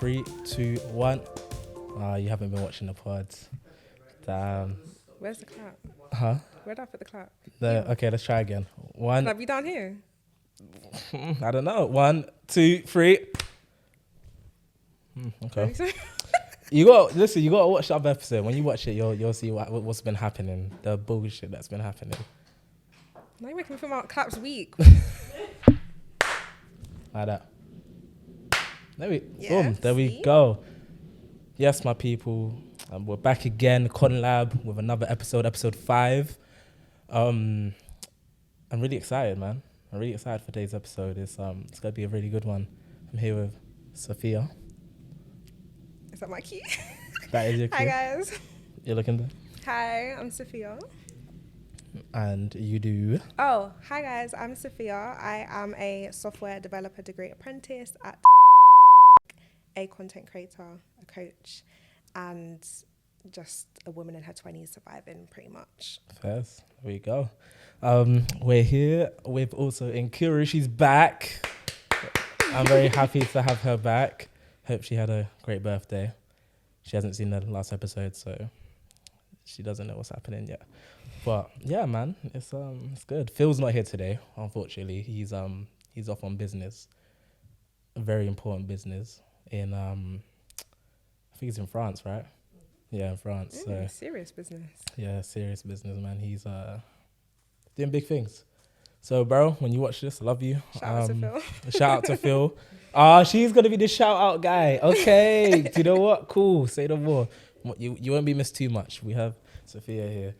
3, 2, 1. You haven't been watching the pods. Damn. Where's the clap? Huh? Where'd I put the clap? Okay, let's try again. 1. Can I be down here? I don't know. 1, 2, 3. Okay. You gotta watch the other episode. When you watch it, you'll see what's been happening. The bullshit that's been happening. Now you're making me feel my claps weak. Like that. Yeah, Boom. There we go. Yes, my people. We're back again, Conlab, with another episode 5. I'm really excited, man. I'm really excited for today's episode. It's gonna be a really good one. I'm here with Sophia. Is that my key? That is your key. Hi guys. You're looking there. Hi, I'm Sophia. And you do. Oh, hi guys, I'm Sophia. I am a software developer degree apprentice at a content creator, a coach, and just a woman in her 20s surviving pretty much. First, there we go. We're here with also Inkuru. She's back. I'm very happy to have her back. Hope she had a great birthday. She hasn't seen the last episode, so she doesn't know what's happening yet. But yeah, man, it's good. Phil's not here today, unfortunately. He's off on business, a very important business in I think it's in France, right? Yeah, in France. So Serious business. yeah, serious business, man. He's doing big things. So, bro, when you watch this, I love you. Shout out to Phil. Shout out to Phil. She's gonna be the shout out guy. Okay, do you know what? Cool. Say no more. You won't be missed too much. We have Sophia here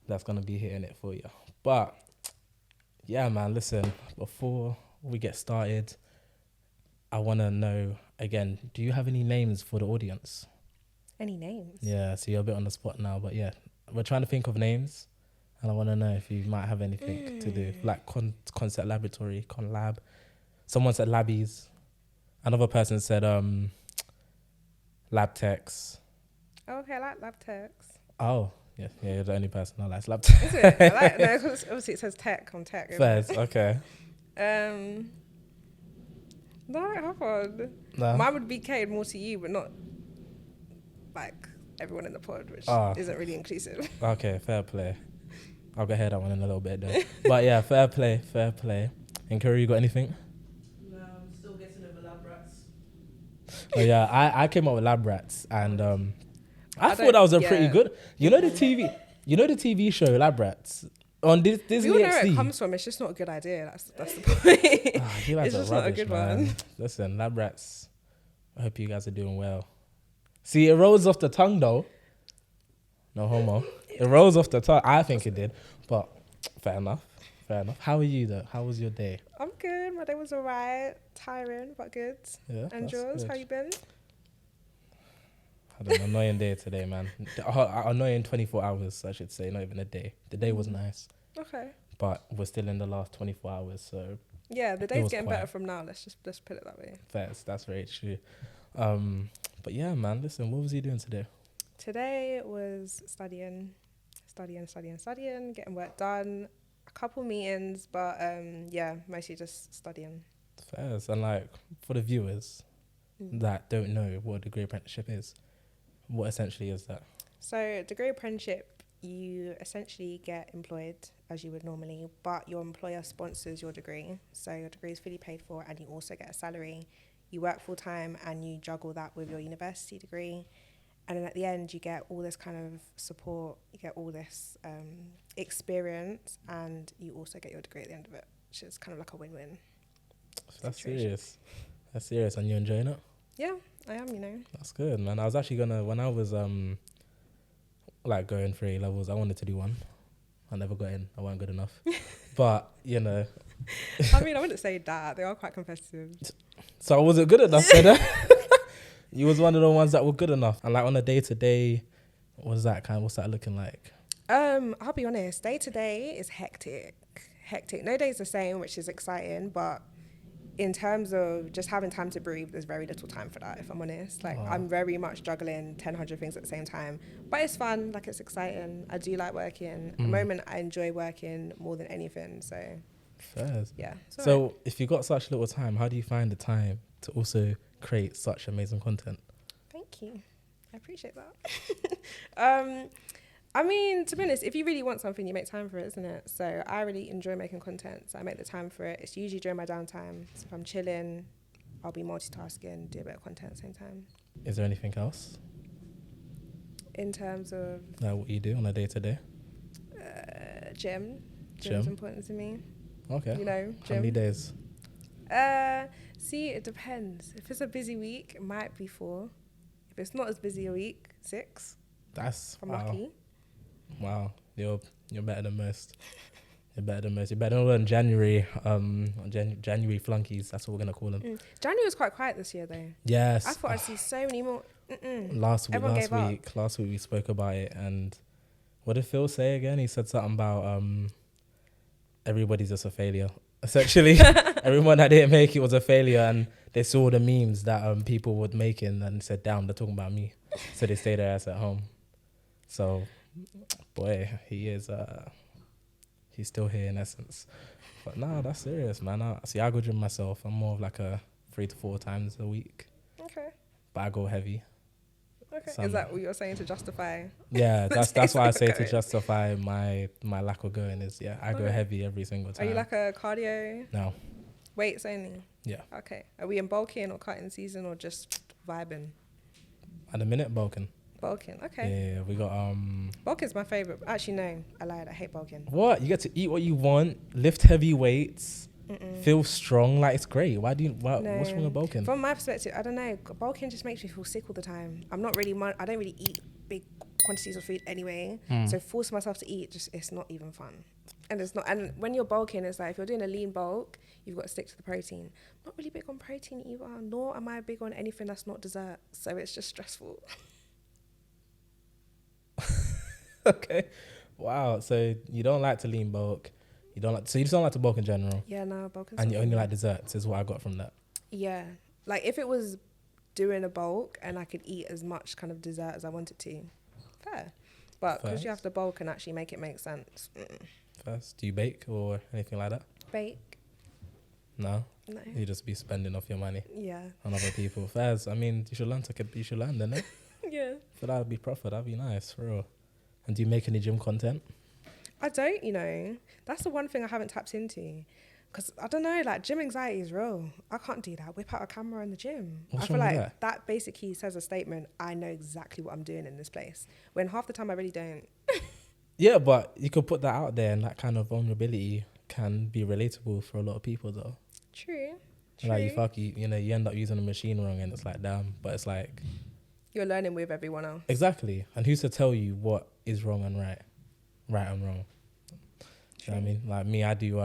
that's gonna be hitting it for you. But yeah, man. Listen, before we get started, I wanna know again. Do you have any names for the audience? Any names? Yeah. So you're a bit on the spot now, but yeah, we're trying to think of names. And I want to know if you might have anything to do, like Concept Laboratory, Conlab. Someone said Labbies. Another person said Lab Techs. Oh, okay, I like lab techs. Oh, yeah, you're the only person I like Lab Techs. Is it? I like no, 'cause obviously it says tech on tech. Fairs, okay. No, I have one. No. Mine would be catered more to you, but not like everyone in the pod, which isn't really inclusive. Okay, fair play. I'll go ahead that one in a little bit though. But yeah, fair play. And Curry, you got anything? No, I'm still getting over lab rats. Oh yeah, I came up with Lab Rats, and I thought that was a pretty good. You know the TV show Lab Rats on Disney We all know where XD. it comes from. It's just not a good idea. That's the point. You guys It's are just not a rubbish, good man. one. Listen, Lab Rats, I hope you guys are doing well. See, it rolls off the tongue though. No homo. It rolls off the tongue. I think it did, but fair enough. How are you though? How was your day? I'm good. My day was alright. Tiring, but good. Yeah. And yours? How you been? Had an annoying day today, man. Annoying 24 hours, I should say, not even a day. The day was nice, Okay. but we're still in the last 24 hours, so Yeah, the It day's was getting quiet. better from now. Let's put it that way. that's very true. But yeah, man, listen, what was you doing today? Today was studying, getting work done. A couple meetings, but yeah, mostly just studying. Fairs. And like for the viewers that don't know what a degree apprenticeship is, what essentially is that? So degree apprenticeship, you essentially get employed as you would normally, but your employer sponsors your degree. So your degree is fully paid for and you also get a salary. You work full time and you juggle that with your university degree. And then at the end, you get all this kind of support, you get all this experience, and you also get your degree at the end of it, which is kind of like a win-win. That's situation. serious. And you enjoying it? Yeah, I am, you know. That's good, man. I was actually when I was like going through A levels, I wanted to do one. I never got in. I wasn't good enough. But you know, I mean, I wouldn't say that. They are quite competitive. so I wasn't good enough. Then. You was one of the ones that were good enough. And like on a day to day, what's that looking like? I'll be honest, day to day is hectic. No day's the same, which is exciting, but in terms of just having time to breathe, there's very little time for that, if I'm honest. Like, I'm very much juggling 100 things at the same time. But it's fun, like, it's exciting. I do like working. At the moment, I enjoy working more than anything, so... Fairs. Yeah. So if you got such little time, how do you find the time to also create such amazing content. Thank you. I appreciate that. I mean, to be honest, if you really want something, you make time for it, isn't it? So I really enjoy making content, so I make the time for it. It's usually during my downtime. So if I'm chilling, I'll be multitasking, do a bit of content at the same time. Is there anything else? In terms of What you do on a day-to-day? gym. Gym? Gym's important to me. Okay. You know, How many gym. days? See, it depends. If it's a busy week, it might be 4. If it's not as busy a week, 6. That's If I'm lucky. Wow, you're better than most. You're better than all in January. January flunkies. That's what we're gonna call them. January was quite quiet this year, though. Yes. I thought I'd see so many more. Last Everyone gave up. week we spoke about it, and what did Phil say again? He said something about everybody's just a failure. Essentially, everyone that didn't make it was a failure, and they saw the memes that people were making and said, "Damn, they're talking about me." So they stayed their ass at home. So, boy, he's still here in essence. But no, that's serious, man. I go gym myself. I'm more of like a 3 to 4 times a week, Okay. but I go heavy. Okay. Is that what you're saying to justify? Yeah, that's why I say to going? justify my lack of going is, I go Okay. heavy every single Are time. you like a cardio? No. Weights only? Yeah. Okay. Are we in bulking or cutting season or just vibing? At the minute, bulking. Bulking. Okay. Yeah, we got Bulking's my favorite. Actually, no. I lied. I hate bulking. what? You get to eat what you want, lift heavy weights, feel strong. Like, it's great. What's wrong with bulking? From my perspective, I don't know. Bulking just makes me feel sick all the time. I don't really eat big quantities of food anyway. So forcing myself to eat, it's not even fun. And it's not. And when you're bulking, it's like if you're doing a lean bulk, you've got to stick to the protein. I'm not really big on protein either, nor am I big on anything that's not dessert. So it's just stressful. Okay. Wow. So you don't like to lean bulk. You just don't like to bulk in general. Yeah, no, bulking. And you only like desserts is what I got from that. Yeah. Like if it was doing a bulk and I could eat as much kind of dessert as I wanted to, fair. But because you have to bulk and actually make it make sense. First, do you bake or anything like that? Bake? No. No. You just be spending off your money Yeah. on other people. Fairs. I mean, you should learn, then, eh? Yeah. For that would be profit. That'd be nice, for real. And do you make any gym content? I don't, That's the one thing I haven't tapped into. Because, I don't know, like, gym anxiety is real. I can't do that. Whip out a camera in the gym. What's I feel wrong with like that basically says a statement, I know exactly what I'm doing in this place. When half the time I really don't. Yeah, but you could put that out there, and that kind of vulnerability can be relatable for a lot of people, though. True. Like, you end up using the machine wrong, and it's like, damn. But it's like... You're learning with everyone else. Exactly. And who's to tell you what is wrong and right and wrong? You know what I mean? Like me, I do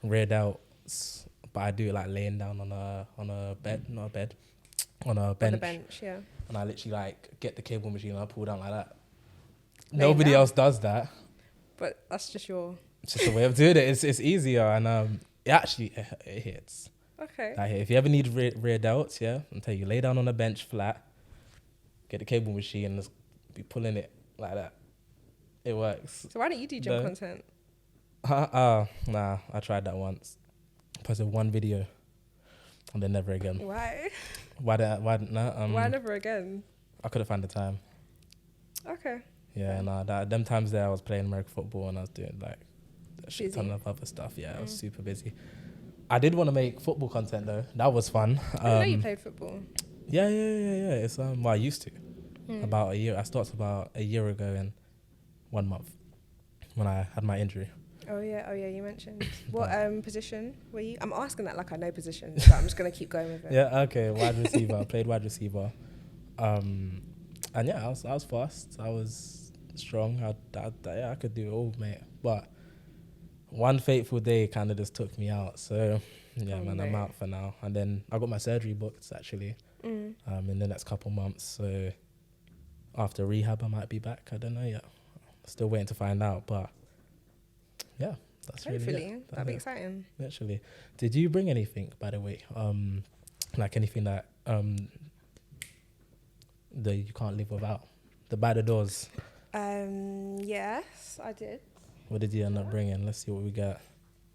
rear delts, but I do it like laying down on a bed, not a bed, on a bench. On the bench, yeah. And I literally like get the cable machine and I pull down like that. Laying Nobody down. else does that. But that's just your... It's just a way of doing it. It's easier, and it hits. Okay. Like, if you ever need rear delts, I'll tell you, lay down on a bench flat, get the cable machine, and just be pulling it like that. It works. So why don't you do gym content? Nah, I tried that once. Posted one video, and then never again. Why? Why Never again? I couldn't find the time. Okay. Yeah, them times there I was playing American football and I was doing like a shit ton Busy. of other stuff. Yeah, I was super busy. I did want to make football content though. That was fun. I didn't know you played football. Yeah. It's I used to. About a year. I started about a year ago in 1 month when I had my injury. Oh yeah, you mentioned. What position were you? I'm asking that like I know positions, but I'm just gonna keep going with it. Yeah, okay, wide receiver. I played wide receiver. And yeah, I was fast. I was strong. I could do it all, mate. But one fateful day kind of just took me out. So yeah, I'm out for now. And then I got my surgery booked actually in the next couple months. So after rehab, I might be back. I don't know yet. Still waiting to find out. But yeah, that's Hopefully, really it. that'd be exciting. Literally. Did you bring anything, by the way? Like anything that that you can't live without? The by the doors. Yes, I did. What did you end up bringing? Let's see what we got.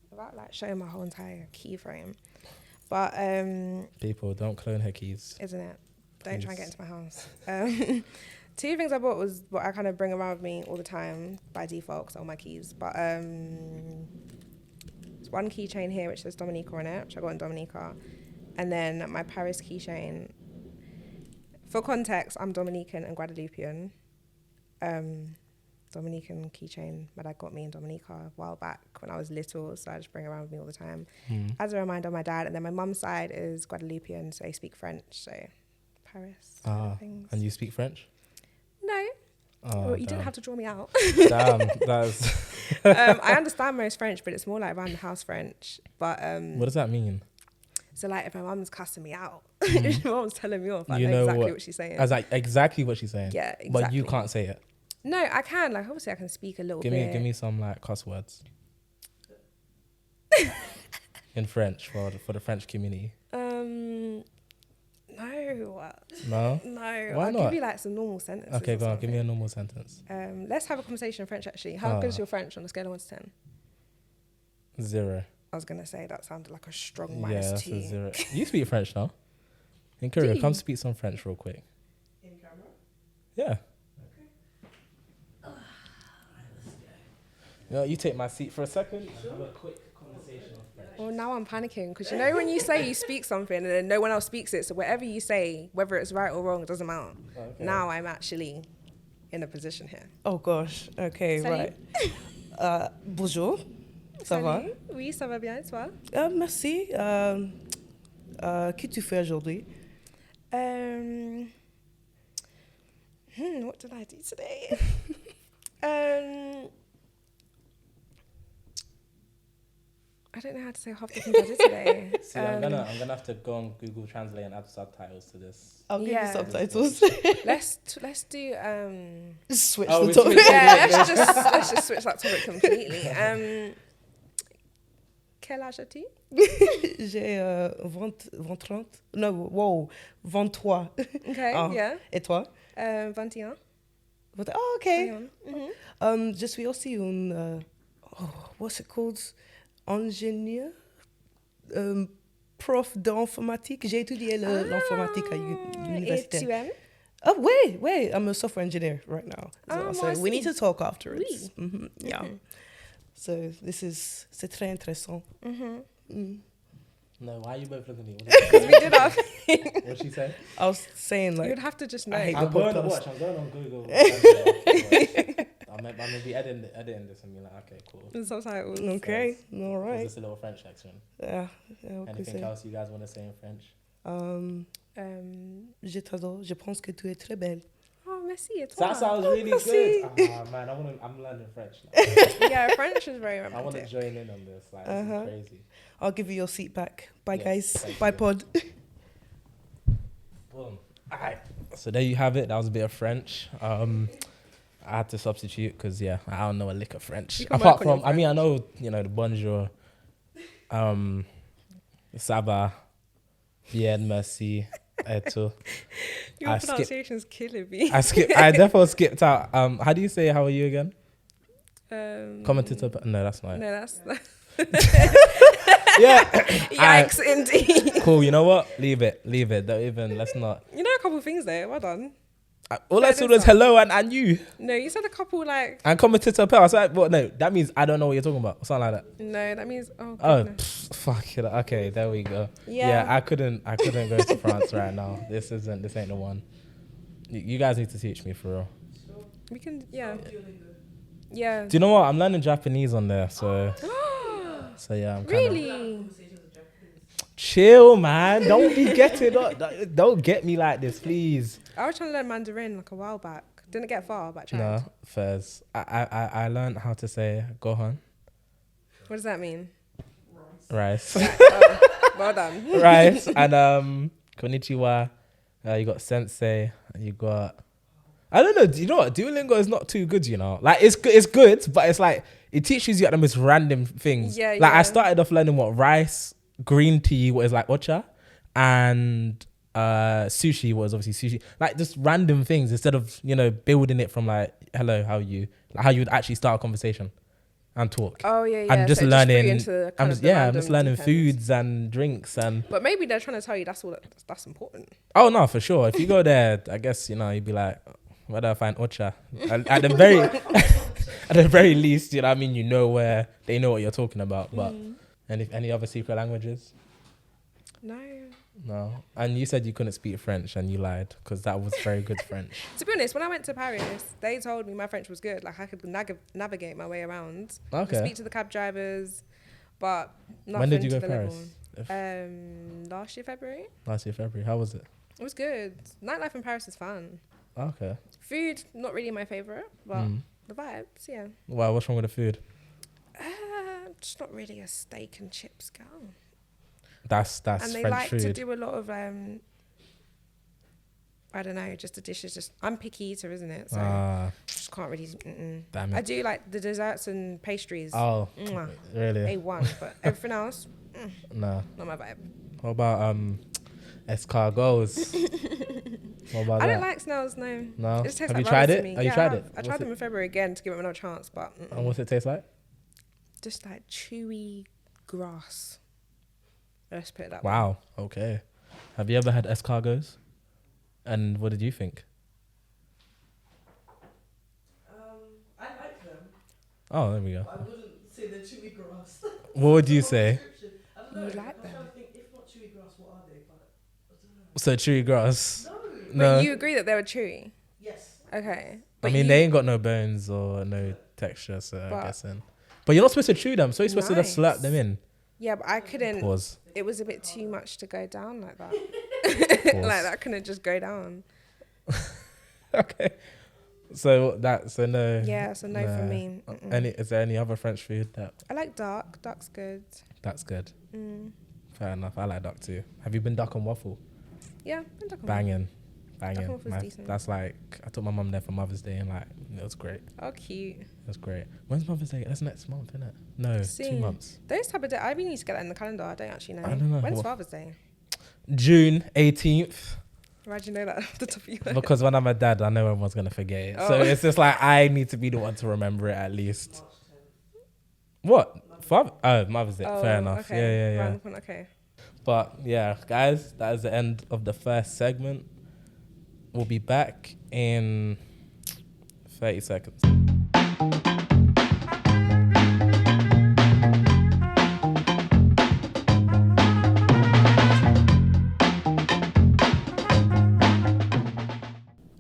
Without like showing my whole entire key frame. But People, don't clone her keys. isn't it? Don't try and get Please. into my house. Two things I bought was what I kind of bring around with me all the time by default because all my keys. But there's one keychain here which says Dominica on it, which I got in Dominica, and then my Paris keychain. For context, I'm Dominican and Guadeloupean. Dominican keychain my dad got me in Dominica a while back when I was little, so I just bring it around with me all the time as a reminder of my dad. And then my mum's side is Guadeloupean, so they speak French, so Paris kind of things. And you speak French? No. Oh, Well, you damn. didn't have to draw me out. Damn, that's... I understand most French, but it's more like around the house French. But What does that mean? so like if my mum's cussing me out, if my mum's telling me off, I You know know exactly what she's saying. As like exactly what she's saying. Yeah, exactly. But you can't say it. No, I can. Like obviously I can speak a little Give bit. me some like cuss words. In French for the French community. No. No? No. Why I'll not? give you like some normal sentences. Okay, or go on. Give me a something. normal sentence. Let's have a conversation in French actually. How good is your French on a scale of 1 to 10? 0. I was gonna say that sounded like a strong Yeah, minus that's 2. a 0. You speak French now? In Korea, you? come speak some French real quick. In camera. Yeah. You take my seat for a second. Have a quick conversation of French. Well, now I'm panicking because you know when you say you speak something and then no one else speaks it, so whatever you say, whether it's right or wrong, it doesn't matter. Okay. Now I'm actually in a position here. Oh gosh. Okay, Salut. right. Bonjour. Ça va? Salut. Oui, ça va bien et toi? Merci. Que tu fais aujourd'hui? What did I do today? I don't know how to say half the things I did today. See, I'm gonna have to go on Google Translate and add subtitles to this. I'll give Yeah. you subtitles. Let's do Switch Oh, the we topic. switch. yeah, let's just switch that topic completely. Quel âge as-tu? J'ai 30. Non, wow, 23. Okay, Ah. yeah. Et toi? 21. Oh, ok. 21. Je suis aussi what's it called? Ingénieur? Prof d'informatique. J'ai étudié l'informatique à Et l'université. tu aimes? Oh, wait. I'm a software engineer right now. Ah, So moi we need aussi. to talk afterwards. Oui. Yeah. So c'est très intéressant. No, why are you both looking at me? Because we did our thing. What'd she say? I was saying like, You'd have to just know. I hate I'm the going to podcast. watch. I'm going on Google. Translate. I'm gonna be editing this and be like, okay, cool. The subtitles. okay, all Right. right. Just a little French section. Yeah, what can I Anything say? else you guys want to say in French? Je t'adore. Je pense que tu es très belle. Oh, merci. Et toi? That sounds really merci. good. Man, I'm learning French now. Yeah, French is very I want to romantic. join in on this. Like, this is crazy. I'll give you your seat back. Bye, Yes, guys. thank Bye, you. pod. Boom. Alright. So there you have it. That was a bit of French. I had to substitute because I don't know a lick of French. You can Apart work on from, your I mean, I know the bonjour, ça va, bien merci, et tout. Your I skip- pronunciation's killing me. I definitely skipped out. How do you say how are you again? Commentator? No, that's not it. No, that's Yeah. yikes indeed. Cool. You know what? Leave it. Don't even. Let's not. You know a couple of things there. Well done. All I That said is was fine. hello and you No, you said a couple like. and commentator pal. I said, well, no, that means I don't know what you're talking about. Or something like that. No, that means oh. Oh, Goodness. fuck it. Okay, there we go. Yeah. I couldn't go to France right now. This ain't the one. You guys need to teach me for real. We can. Yeah. Duolingo. Yeah. Do you know what? I'm learning Japanese on there, so yeah. I'm kind of Really? Conversations in Japanese. chill, man. Don't be getting up. Don't get me like this, please. I was trying to learn Mandarin like a while back. Didn't get far, but I tried. No, fairs. I learned how to say gohan, What does that mean? rice, Well done. rice, and konnichiwa. You got sensei. And you got. I don't know. Do you know what? Duolingo is not too good. You know, like it's good, but it's like it teaches you at the most random things. Yeah, Like I yeah. started off learning what rice, green tea, what is like ocha, and sushi was obviously sushi. Like just random things instead of building it from like hello, how are you? Like how you would actually start a conversation. and talk. Oh yeah, yeah. I'm just so learning. Just threw you into kind of the I'm random just learning deep end. foods and drinks and. But maybe they're trying to tell you that's all. That's important. Oh no, for sure. If you go there, I guess you'd be like, where do I find Ocha? At the very, at the very least, you know what I mean. You know where they know what you're talking about. But and if any other secret languages? No. No. And you said you couldn't speak French, and you lied because that was very good French. To be honest, when I went to Paris, they told me my French was good. Like I could navigate my way around. I could Okay. speak to the cab drivers, but nothing When did you to go the Paris? level. Last year February. Last year February. How was it? It was good. Nightlife in Paris is fun. Okay. Food, not really my favorite, but the vibes, yeah. Wow. What's wrong with the food? Just not really a steak and chips girl. That's And they French like food. to do a lot of I don't know, just the dishes. Just I'm picky eater, isn't it? So just can't really. Damn it. I do like the desserts and pastries. Oh, Mwah. really? A1, but everything else, No. not my vibe. What about escargots? What about I that? don't like snails, no. No. It just tastes Have you like tried rubbish it? to me. Have you Yeah, tried I it? have. I tried them in February again to give it another chance, but And what's it taste like? just like chewy grass. Let's put it that way. Wow. Okay. Have you ever had escargots? And what did you think? I like them. Oh, there we go. I wouldn't say they're chewy grass. What would you say? I don't know. You like I'm them? trying to think, if not chewy grass, what are they? But I don't know. So chewy grass? No. But you agree that they were chewy? Yes. Okay. I But mean, you- they ain't got no bones or no texture, so But- I'm guessing. But you're not supposed to chew them, so you're supposed to just slap Nice. them in. Yeah, but I couldn't. Pause. It was a bit too much to go down like that. Pause. Like that couldn't just go down. Okay. So no. Yeah, so no for me. Is there any other French food I like duck. Duck's good. that's good? Mm. Fair enough. I like duck too. Have you been duck and waffle? Yeah, and duck and Banging. Duck and waffle's decent. That's like I took my mum there for Mother's Day and like it was great. It waffle. Oh, cute. was great. When's Mother's Day? That's next month, isn't it? No, 2 Soon. months. Those type of days, I really need to get that in the calendar. I don't actually know. I don't know. When's What- Father's Day? June 18th. Why'd you know that off the top of your head? Because when I'm a dad, I know everyone's gonna forget it. So Oh. it's just like I need to be the one to remember it at least. What? Mother's Day. Oh, Fair enough. Okay. Yeah. Random one, okay. But yeah, guys, that is the end of the first segment. We'll be back in 30 seconds.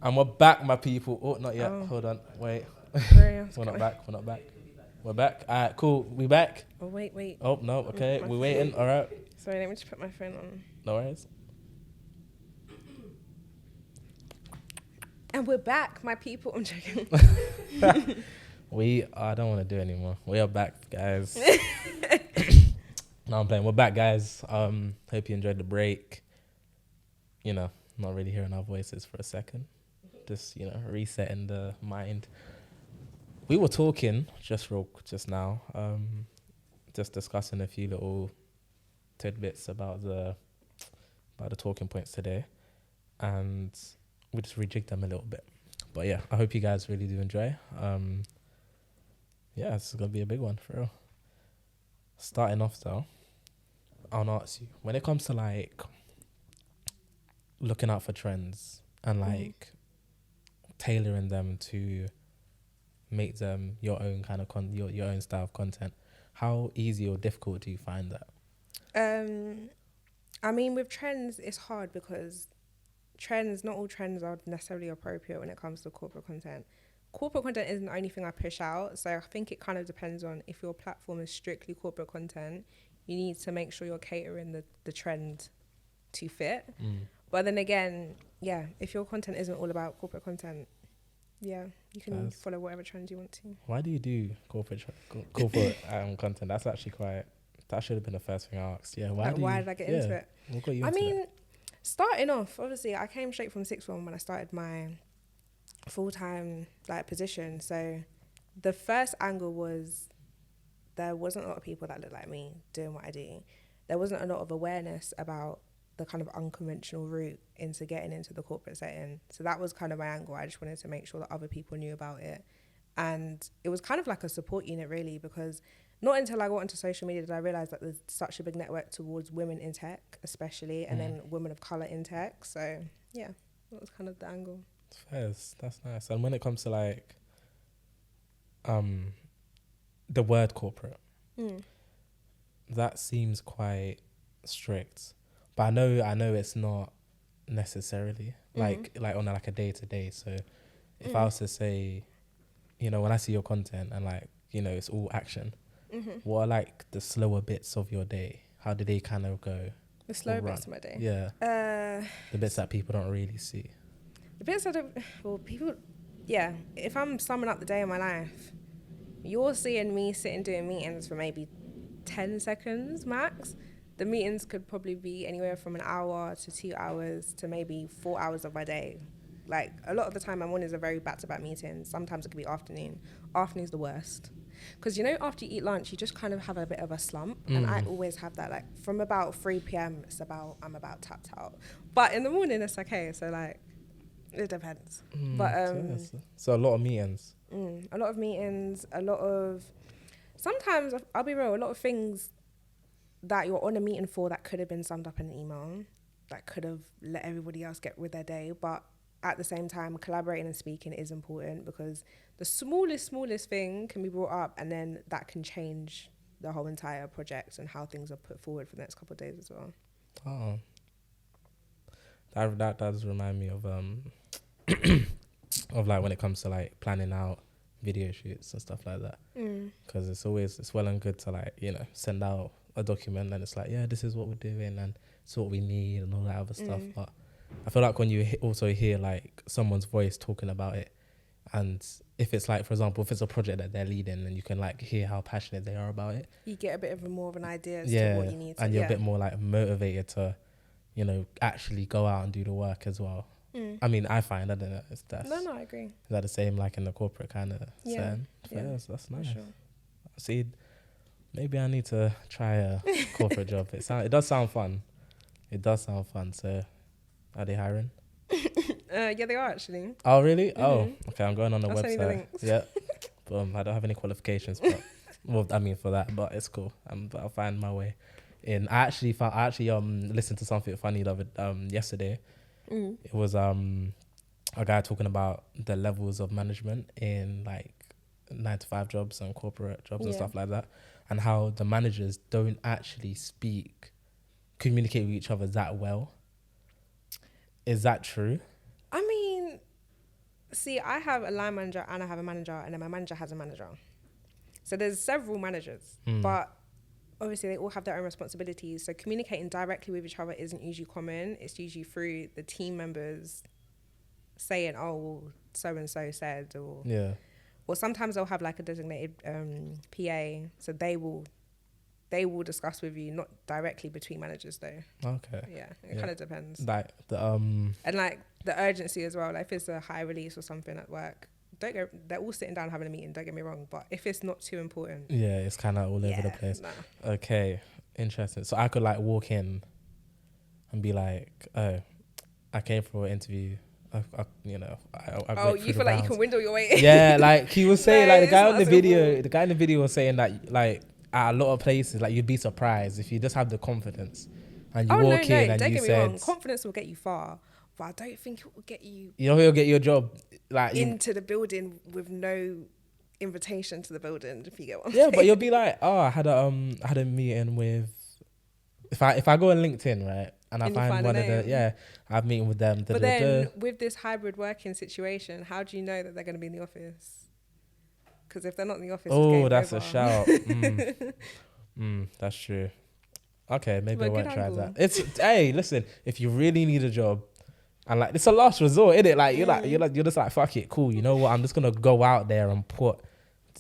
And we're back, my people. Oh, not yet. Oh. Hold on. Wait. Very We're not back. We're not back. We're back. All right, cool. We back. Oh, wait. Oh, no. Okay. My We're waiting. All right. Sorry, let me just put my phone on. No worries. And we're back, my people. I'm joking. I don't want to do it anymore. We are back, guys. No, I'm playing. We're back, guys. Hope you enjoyed the break. Not really hearing our voices for a second. Just, resetting the mind. We were talking just now, just discussing a few little tidbits about the talking points today, and we just rejigged them a little bit. But yeah, I hope you guys really do enjoy. Yeah, this is gonna be a big one for real. Starting off though, I want to ask you, when it comes to like looking out for trends and like tailoring them to make them your own kind of your own style of content, how easy or difficult do you find that? I mean, with trends, it's hard because not all trends are necessarily appropriate when it comes to corporate content. Corporate content isn't the only thing I push out, so I think it kind of depends on if your platform is strictly corporate content, you need to make sure you're catering the trend to fit. But then again, yeah, if your content isn't all about corporate content, yeah, you can Yes. follow whatever trend you want to. Why do you do corporate content? That's actually that should have been the first thing I asked. Yeah, Why did I get into it? What got you I into mean, that? starting off, obviously, I came straight from sixth form when I started my full-time position. So the first angle was there wasn't a lot of people that looked like me doing what I do. There wasn't a lot of awareness about the kind of unconventional route into getting into the corporate setting. So that was kind of my angle. I just wanted to make sure that other people knew about it And it was kind of like a support unit, really, because not until I got into social media did I realize that there's such a big network towards women in tech, especially, and then women of color in tech. So yeah, that was kind of the angle. Yes, that's nice. And when it comes to like the word corporate, that seems quite strict. But I know it's not necessarily like on like a day to day. So if I was to say, you know, when I see your content and like, you know, it's all action, what are like the slower bits of your day? How do they kind of go? The slow bits of my day. Yeah. The bits that people don't really see. The bits that people, yeah. If I'm summing up the day of my life, you're seeing me sitting doing meetings for maybe 10 seconds max. The meetings could probably be anywhere from an hour to 2 hours to maybe 4 hours of my day. Like, a lot of the time, my mornings are very back-to-back meetings. Sometimes it could be afternoon. Afternoon's the worst. Because, you know, after you eat lunch, you just kind of have a bit of a slump. And I always have that, like, from about 3 p.m., I'm about tapped out. But in the morning, it's okay. So, like, it depends. But so a lot of meetings. A lot of meetings, sometimes, I'll be real, a lot of things that you're on a meeting for that could have been summed up in an email, that could have let everybody else get with their day. But at the same time, collaborating and speaking is important, because the smallest thing can be brought up, and then that can change the whole entire project and how things are put forward for the next couple of days as well. Oh, that does remind me of of like when it comes to like planning out video shoots and stuff like that. Because it's well and good to, like, you know, send out a document and it's like, yeah, this is what we're doing and it's what we need and all that other stuff. But I feel like when you also hear like someone's voice talking about it, and if it's like, for example, if it's a project that they're leading and you can like hear how passionate they are about it, you get a bit of more of an idea as to what you need to, and you're a bit more like motivated to, you know, actually go out and do the work as well. I mean, I find, I don't know, no, I agree. Is that the same like in the corporate kind of setting? Yes, that's nice. Sure. See, maybe I need to try a corporate job. It does sound fun. So, are they hiring? Yeah, they are actually. Oh, really? Oh, okay. I'm going on the I'll send you the website. links. Yeah. I don't have any qualifications, but well, I mean for that, but it's cool. But I'll find my way in. I actually listened to something funny yesterday. It was a guy talking about the levels of management in like 9-to-5 jobs and corporate jobs and stuff like that, and how the managers don't actually communicate with each other that well. Is that true? I mean, see, I have a line manager and I have a manager, and then my manager has a manager. So there's several managers, but obviously they all have their own responsibilities. So communicating directly with each other isn't usually common. It's usually through the team members saying, oh, well, so-and-so said, or sometimes they'll have like a designated PA. So they will discuss with you, not directly between managers though. Okay. Yeah, it kind of depends. Like the And like the urgency as well. Like if it's a high release or something at work, they're all sitting down having a meeting, don't get me wrong, but if it's not too important, it's kind of all over the place. Nah. Okay, interesting. So I could like walk in and be like, oh, I came for an interview. I you feel like you can window your way in? Yeah, like he was saying, No, like the guy it's in the video was saying that like at a lot of places, like you'd be surprised if you just have the confidence and you walk in and don't you get me said, wrong, confidence will get you far, but I don't think it will get you. You know, he'll get your job like into the building with no invitation to the building. If you get what I'm saying. Yeah, but you'll be like, oh, I had a meeting with. If I go on LinkedIn, right, and I find one of the I have a meeting with them. But then with this hybrid working situation, how do you know that they're going to be in the office? Because if they're not in the office, oh, that's a shout. That's true. Okay, maybe I won't try that. Hey, listen, if you really need a job, and like it's a last resort, isn't it? Like you're just like fuck it, cool. You know what? I'm just gonna go out there and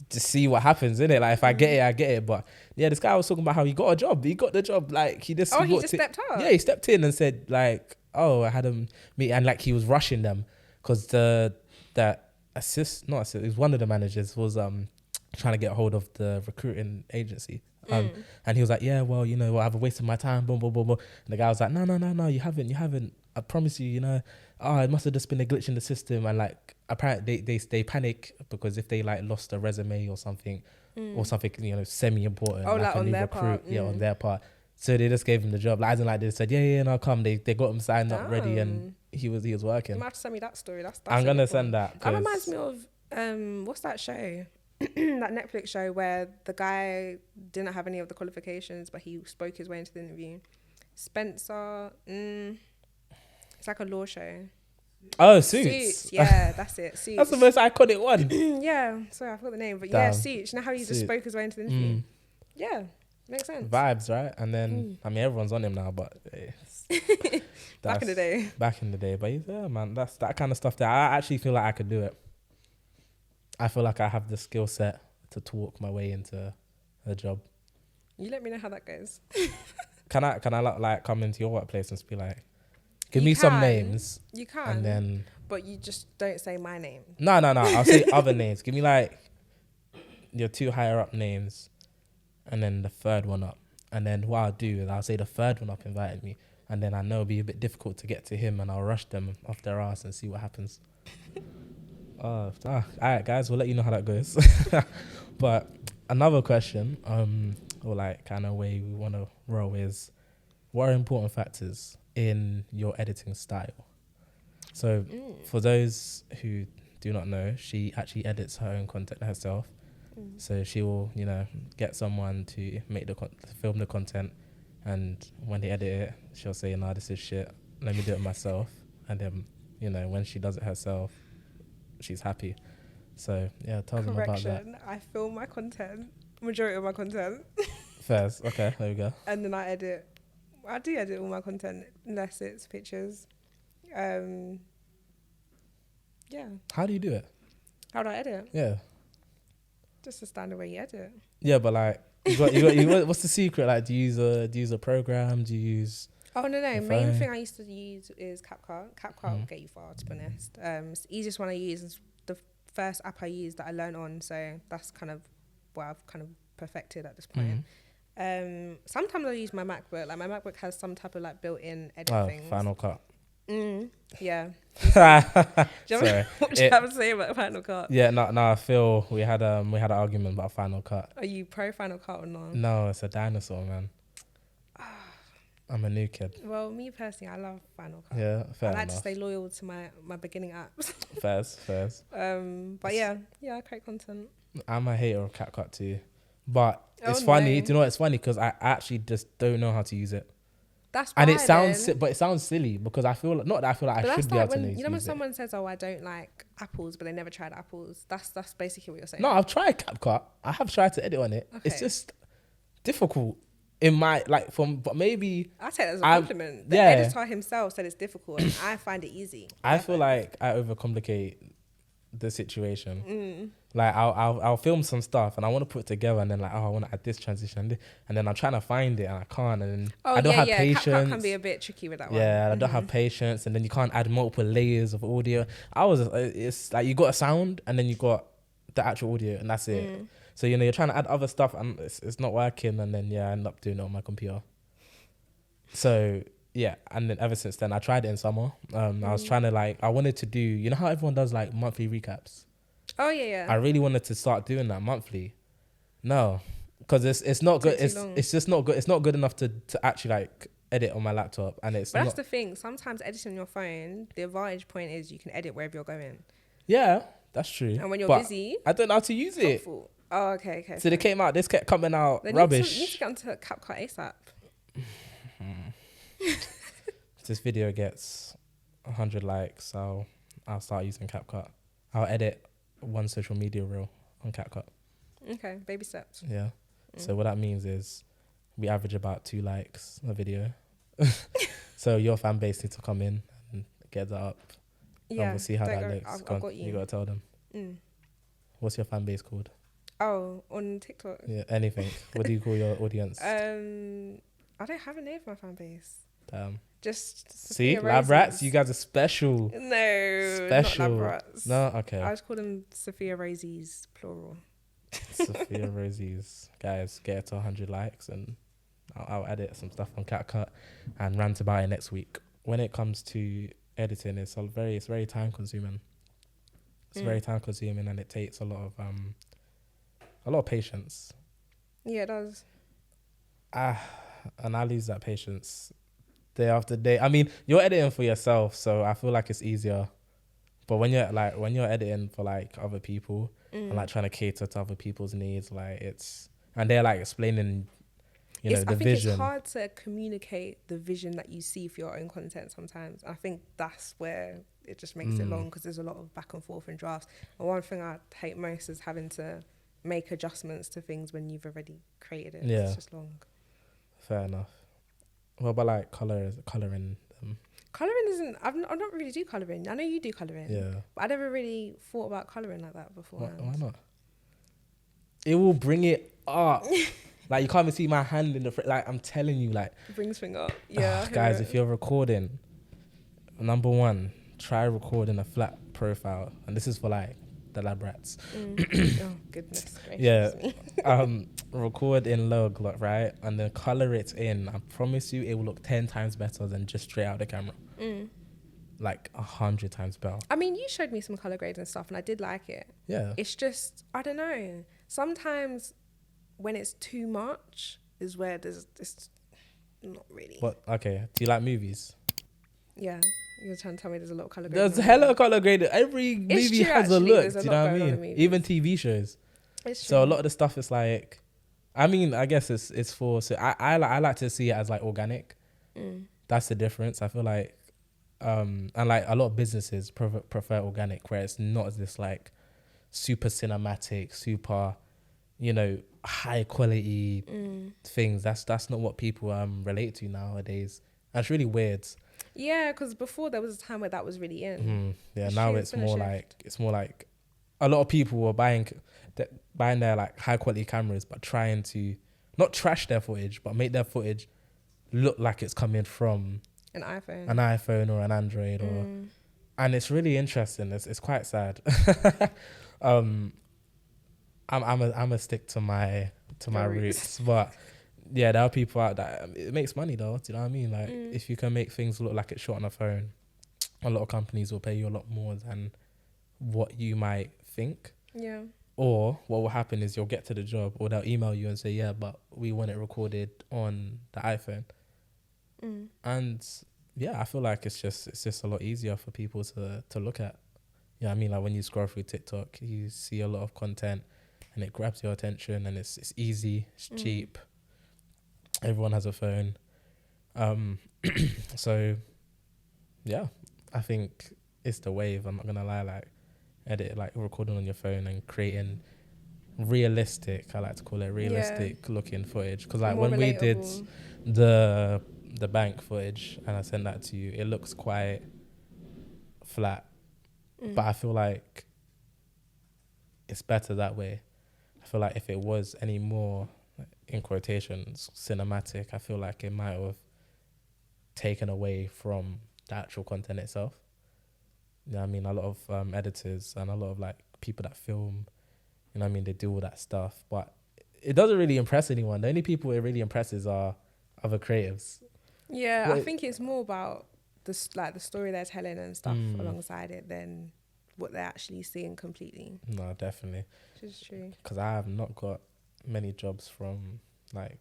to see what happens, innit? Like if I get it, I get it. But yeah, this guy was talking about how he got a job. He got the job. Like he just stepped up. Yeah, he stepped in and said like, oh, I had him meet, and like he was rushing them because it was one of the managers was trying to get a hold of the recruiting agency. And he was like, yeah, well, you know, I've wasted my time, boom, boom, boom, boom. And the guy was like, no, you haven't. I promise you, you know, it must have just been a glitch in the system. And like, apparently they panic because if they like lost a resume or something semi important, Oh, like like a on new their recruit, part. on their part. So they just gave him the job. Like, as in, like, they said, yeah, no, come. They got him signed up, ready, and he was You working. might have to send me that story. That's I'm a gonna good send one. that. That reminds me of what's that show? That Netflix show where the guy didn't have any of the qualifications, but he spoke his way into the interview. Spencer. It's like a law show. Oh, Suits. Yeah, that's it. Suits. That's the most iconic one. Yeah, sorry, I forgot the name, but Damn. yeah, Suits. You know how he just spoke his way into the interview? Yeah, makes sense. Vibes, right? And then I mean, everyone's on him now, but Back in the day. Back in the day, but yeah, man, that's that kind of stuff that I actually feel like I could do it. I feel like I have the skill set to talk my way into a job. You let me know how that goes. Can I like come into your workplace and just be like, give You me some can. names, You can, and then but you just don't say my name. no, I'll say other names. Give me like your 2 higher up names, and then the third one up. And then what I'll do is I'll say the third one up invited me, and then I know it'll be a bit difficult to get to him, and I'll rush them off their ass and see what happens. All right, guys, we'll let you know how that goes. But another question, or like kind of way we want to roll is, what are important factors in your editing style? So for those who do not know, she actually edits her own content herself. So she will, get someone to make to film the content, and when they edit it, she'll say, "Nah, this is shit. Let me do it myself." And then, when she does it herself, she's happy. So yeah, tell them about that. I film my content, majority of my content, First, okay, there we go. and then I edit. I do edit all my content unless it's pictures. Yeah. How do you do it? How do I edit? Yeah. Just the standard way you edit. Yeah, but like, what's the secret? Like, do you use a program? Do you use? Oh no! your Main phone? thing I used to use is CapCut. CapCut will get you far, to be honest. It's the easiest one I use. Is the first app I used that I learned on, so that's kind of what I've kind of perfected at this point. Sometimes I use my MacBook. Like my MacBook has some type of like built-in edit things. Final Cut. Yeah. Sorry. What do you have to say about Final Cut? Yeah, no. I feel we had an argument about Final Cut. Are you pro Final Cut or not? No, it's a dinosaur, man. I'm a new kid. Well, me personally, I love Final Cut. Yeah, fair I like enough. to stay loyal to my beginning apps. Fairs. But yeah, I create content. I'm a hater of CapCut too, but Oh, it's funny. no. Do you know what? It's funny because I actually just don't know how to use it. That's why. And it sounds, then. but it sounds silly because I feel like, not that I feel like But I that's should be like able to when when use it. someone says, "Oh, I don't like apples," but they never tried apples. That's basically what you're saying. No, I've tried CapCut. I have tried to edit on it. It's Okay. just difficult. In my but maybe I take it as a compliment. The yeah. editor himself said it's difficult, and I find it easy. I feel like I overcomplicate the situation. Like I'll film some stuff and I want to put it together, and then like, I want to add this transition, and then I'm trying to find it and I can't, and then I don't have patience. CapCut can be a bit tricky with that one. Yeah, I don't have patience, and then you can't add multiple layers of audio. It's like you got a sound and then you got the actual audio, and that's it. So you're trying to add other stuff and it's not working, and then I end up doing it on my computer. So yeah, and then ever since then I tried it in summer. I was trying to I wanted to do, how everyone does like monthly recaps. Oh yeah. I really wanted to start doing that monthly. No, because it's not good. It's just not good. It's not good enough to actually like edit on my laptop, and it's. But that's the thing. Sometimes editing on your phone, the advantage point is you can edit wherever you're going. Yeah, that's true. And when you're but busy, I don't know how to use it. helpful. Oh, okay. So they came out. This kept coming out They rubbish. need to get onto CapCut ASAP. If this video gets 100 likes, I'll start using CapCut. I'll edit one social media reel on CapCut. Okay, baby steps. Yeah. So what that means is we average about 2 likes a video. So your fan base needs to come in and get that up. Yeah. And we'll see how that looks. I've Go on, got you. You gotta tell them. What's your fan base called? Oh, on TikTok. Yeah, anything. What do you call your audience? I don't have a name for my fan base. Just See, Sophia lab rats, Rosies. you guys are special. No, Special. not lab rats. No, okay. I just call them Sophia Rosies, plural. Sophia Rosies. Guys, get it to 100 likes and I'll edit some stuff on CapCut and rant about it next week. When it comes to editing, it's very time consuming. It's very time consuming, and it takes a lot of patience. Yeah, it does. And I lose that patience day after day. I mean, you're editing for yourself, so I feel like it's easier. But when you're editing for like other people and like trying to cater to other people's needs, like and they're like explaining, the I think vision. it's hard to communicate the vision that you see for your own content sometimes. I think that's where it just makes it long, because there's a lot of back and forth and drafts. And one thing I hate most is having to make adjustments to things when you've already created it. Yeah. It's just long. Fair enough. What about like colouring? Colouring isn't... I don't really do colouring. I know you do colouring. Yeah. But I never really thought about colouring like that before. Why not? It will bring it up. Like, you can't even see my hand in the like, I'm telling you, like, Brings thing up. Yeah. guys, if you're recording, number one, try recording a flat profile, and this is for like the lab rats. Oh, goodness gracious Yeah. me. Record in log, right, and then color it in. I promise you, it will look 10 times better than just straight out the camera. Like 100 times better. I mean, you showed me some colour grades and stuff, and I did like it. Yeah. It's just, I don't know. Sometimes when it's too much is where it's not really. But okay, do you like movies? Yeah. You're trying to tell me there's a lot of colour There's grades. hella color graded. Every movie true, has a actually. look. There's Do a you lot know what I going on in mean? movies. Even TV shows. It's true. So a lot of the stuff is like, I mean, I guess it's for. So I like to see it as like organic. That's the difference. I feel like, and like a lot of businesses prefer organic, where it's not this like super cinematic, super, high quality things. That's not what people relate to nowadays. And it's really weird. Yeah, because before there was a time where that was really in. Yeah, It's now true, it's been a more shift. like a lot of people were buying their like high quality cameras, but trying to not trash their footage, but make their footage look like it's coming from An iPhone. an iPhone or an Android, and it's really interesting. It's quite sad. I'm a stick to my roots, but yeah, there are people out that it makes money though. Do you know what I mean? Like, if you can make things look like it's shot on a phone, a lot of companies will pay you a lot more than what you might think. Yeah. Or what will happen is you'll get to the job, or they'll email you and say, yeah, but we want it recorded on the iPhone. And yeah, I feel like it's just a lot easier for people to look at. You know what I mean? Like, when you scroll through TikTok, you see a lot of content and it grabs your attention, and it's easy, it's cheap. Everyone has a phone. So yeah, I think it's the wave. I'm not gonna lie, like recording on your phone and creating realistic, I like to call it realistic looking footage. Because like More when we did relatable. the bank footage and I sent that to you, it looks quite flat. But I feel like it's better that way. I feel like if it was any more, in quotations, cinematic, I feel like it might have taken away from the actual content itself. You know what I mean? A lot of editors and a lot of like people that film, you know what I mean, they do all that stuff, but it doesn't really impress anyone. The only people it really impresses are other creatives. Yeah, Well, I think it's more about the story they're telling and stuff alongside it than what they're actually seeing completely. No, definitely. Which is true. Because I have not got many jobs from like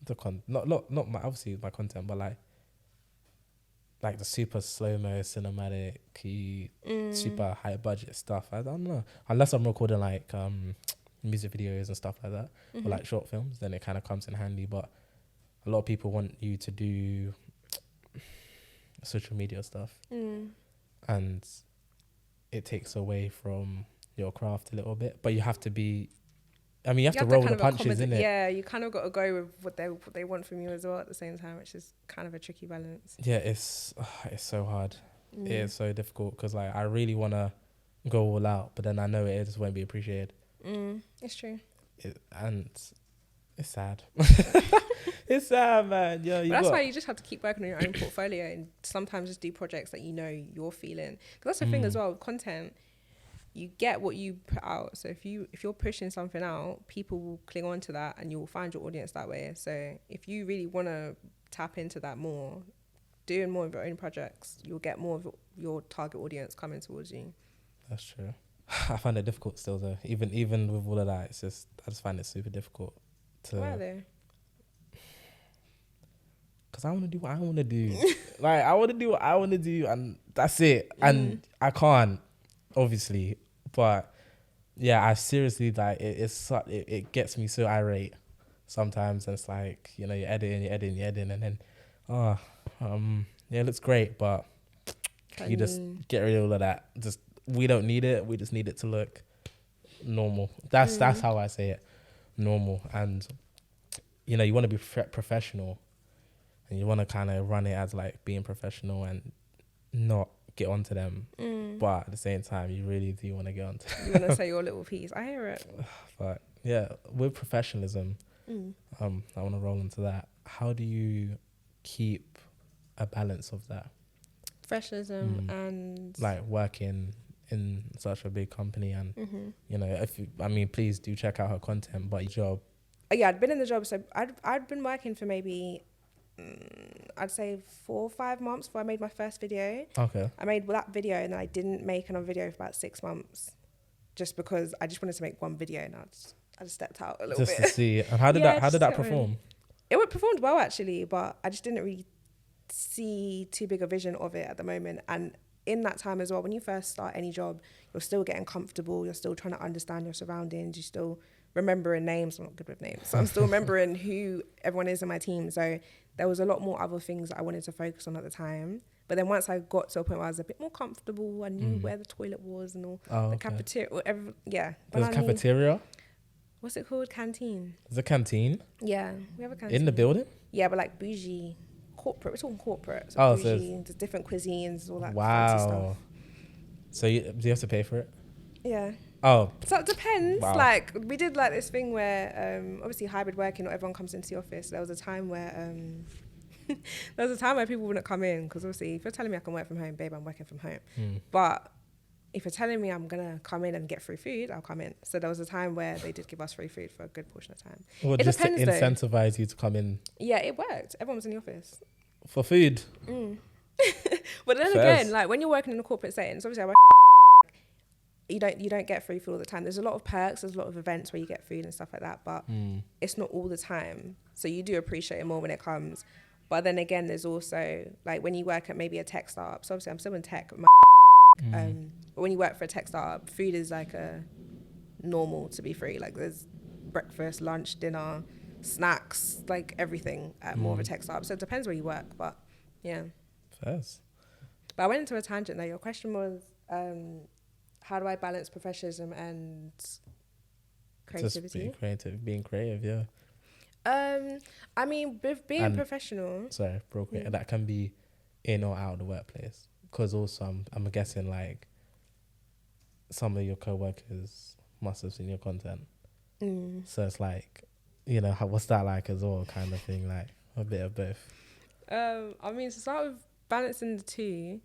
the not my, obviously my content, but like the super slow-mo cinematic super high budget stuff. I don't know, unless I'm recording like music videos and stuff like that, or like short films, then it kind of comes in handy. But a lot of people want you to do social media stuff, and it takes away from your craft a little bit. But you have to be, I mean, you have to roll the punches, innit? Yeah, you kind of got to go with what they want from you as well at the same time, which is kind of a tricky balance. Yeah, it's so hard. It is so difficult because like I really want to go all out, but then I know it just won't be appreciated. It's true. And it's sad. It's sad, man. Yeah, But that's why you just have to keep working on your own portfolio and sometimes just do projects that you know you're feeling. Because that's the thing as well with content. You get what you put out. So if you're pushing something out, people will cling on to that and you'll find your audience that way. So if you really want to tap into that more, doing more of your own projects, you'll get more of your target audience coming towards you. That's true. I find it difficult still though. Even with all of that, it's just I just find it super difficult Why to, though? because I want to do what I want to do. Like I want to do what I want to do, and that's it. And I can't, obviously, but yeah, I seriously like it gets me so irate sometimes, and it's like, you know, you're editing, and then yeah, it looks great, but you just get rid of all of that. Just we don't need it. We just need it to look normal. That's how I say it, normal. And you know, you want to be professional, and you want to kind of run it as like being professional and not get onto them. But at the same time, you really do want to get onto them. You want to say your little piece. I hear it. But yeah, with professionalism, I want to roll into that. How do you keep a balance of that? Professionalism and like working in such a big company, and you know, please do check out her content, but your job. Yeah, I'd been in the job, so I'd been working for maybe I'd say 4 or 5 months before I made my first video. Okay. I made that video and then I didn't make another video for about 6 months, just because I just wanted to make one video, and I just stepped out a little Just bit. to see. And how did that perform? It performed well actually, but I just didn't really see too big a vision of it at the moment. And in that time as well, when you first start any job, you're still getting comfortable, you're still trying to understand your surroundings, you're still remembering names. I'm not good with names, so I'm still remembering who everyone is in my team. So there was a lot more other things that I wanted to focus on at the time. But then once I got to a point where I was a bit more comfortable, I knew where the toilet was and all, the cafeteria, whatever. Yeah. There's a cafeteria? What's it called? Canteen. There's a canteen? Yeah, we have a canteen. In the building? Yeah, but like bougie, corporate. We're talking corporate. So Oh, bougie, so there's different cuisines, all that fancy wow. stuff. So do you have to pay for it? Yeah. Oh. So it depends. Wow. Like we did like this thing where obviously hybrid working, not everyone comes into the office. There was a time where people wouldn't come in, because obviously if you're telling me I can work from home, babe, I'm working from home. But if you're telling me I'm gonna come in and get free food, I'll come in. So there was a time where they did give us free food for a good portion of time. Well, it just depends, to incentivize you to come in. Yeah, it worked. Everyone was in the office. For food. But then Fairs. again, like when you're working in a corporate setting, so obviously I work, you don't get free food all the time. There's a lot of perks, there's a lot of events where you get food and stuff like that, but it's not all the time. So you do appreciate it more when it comes. But then again, there's also like when you work at maybe a tech startup. So obviously I'm still in tech. But when you work for a tech startup, food is like a normal to be free. Like there's breakfast, lunch, dinner, snacks, like everything at more of a tech startup. So it depends where you work, but yeah. Fairs. But I went into a tangent though. Your question was, how do I balance professionalism and creativity? Just being creative, yeah. I mean, with being professional. Sorry, real quick. That can be in or out of the workplace. Because also, I'm guessing like some of your co-workers must have seen your content. So it's like, you know, what's that like as well, kind of thing, like a bit of both. I mean, to start with balancing the two,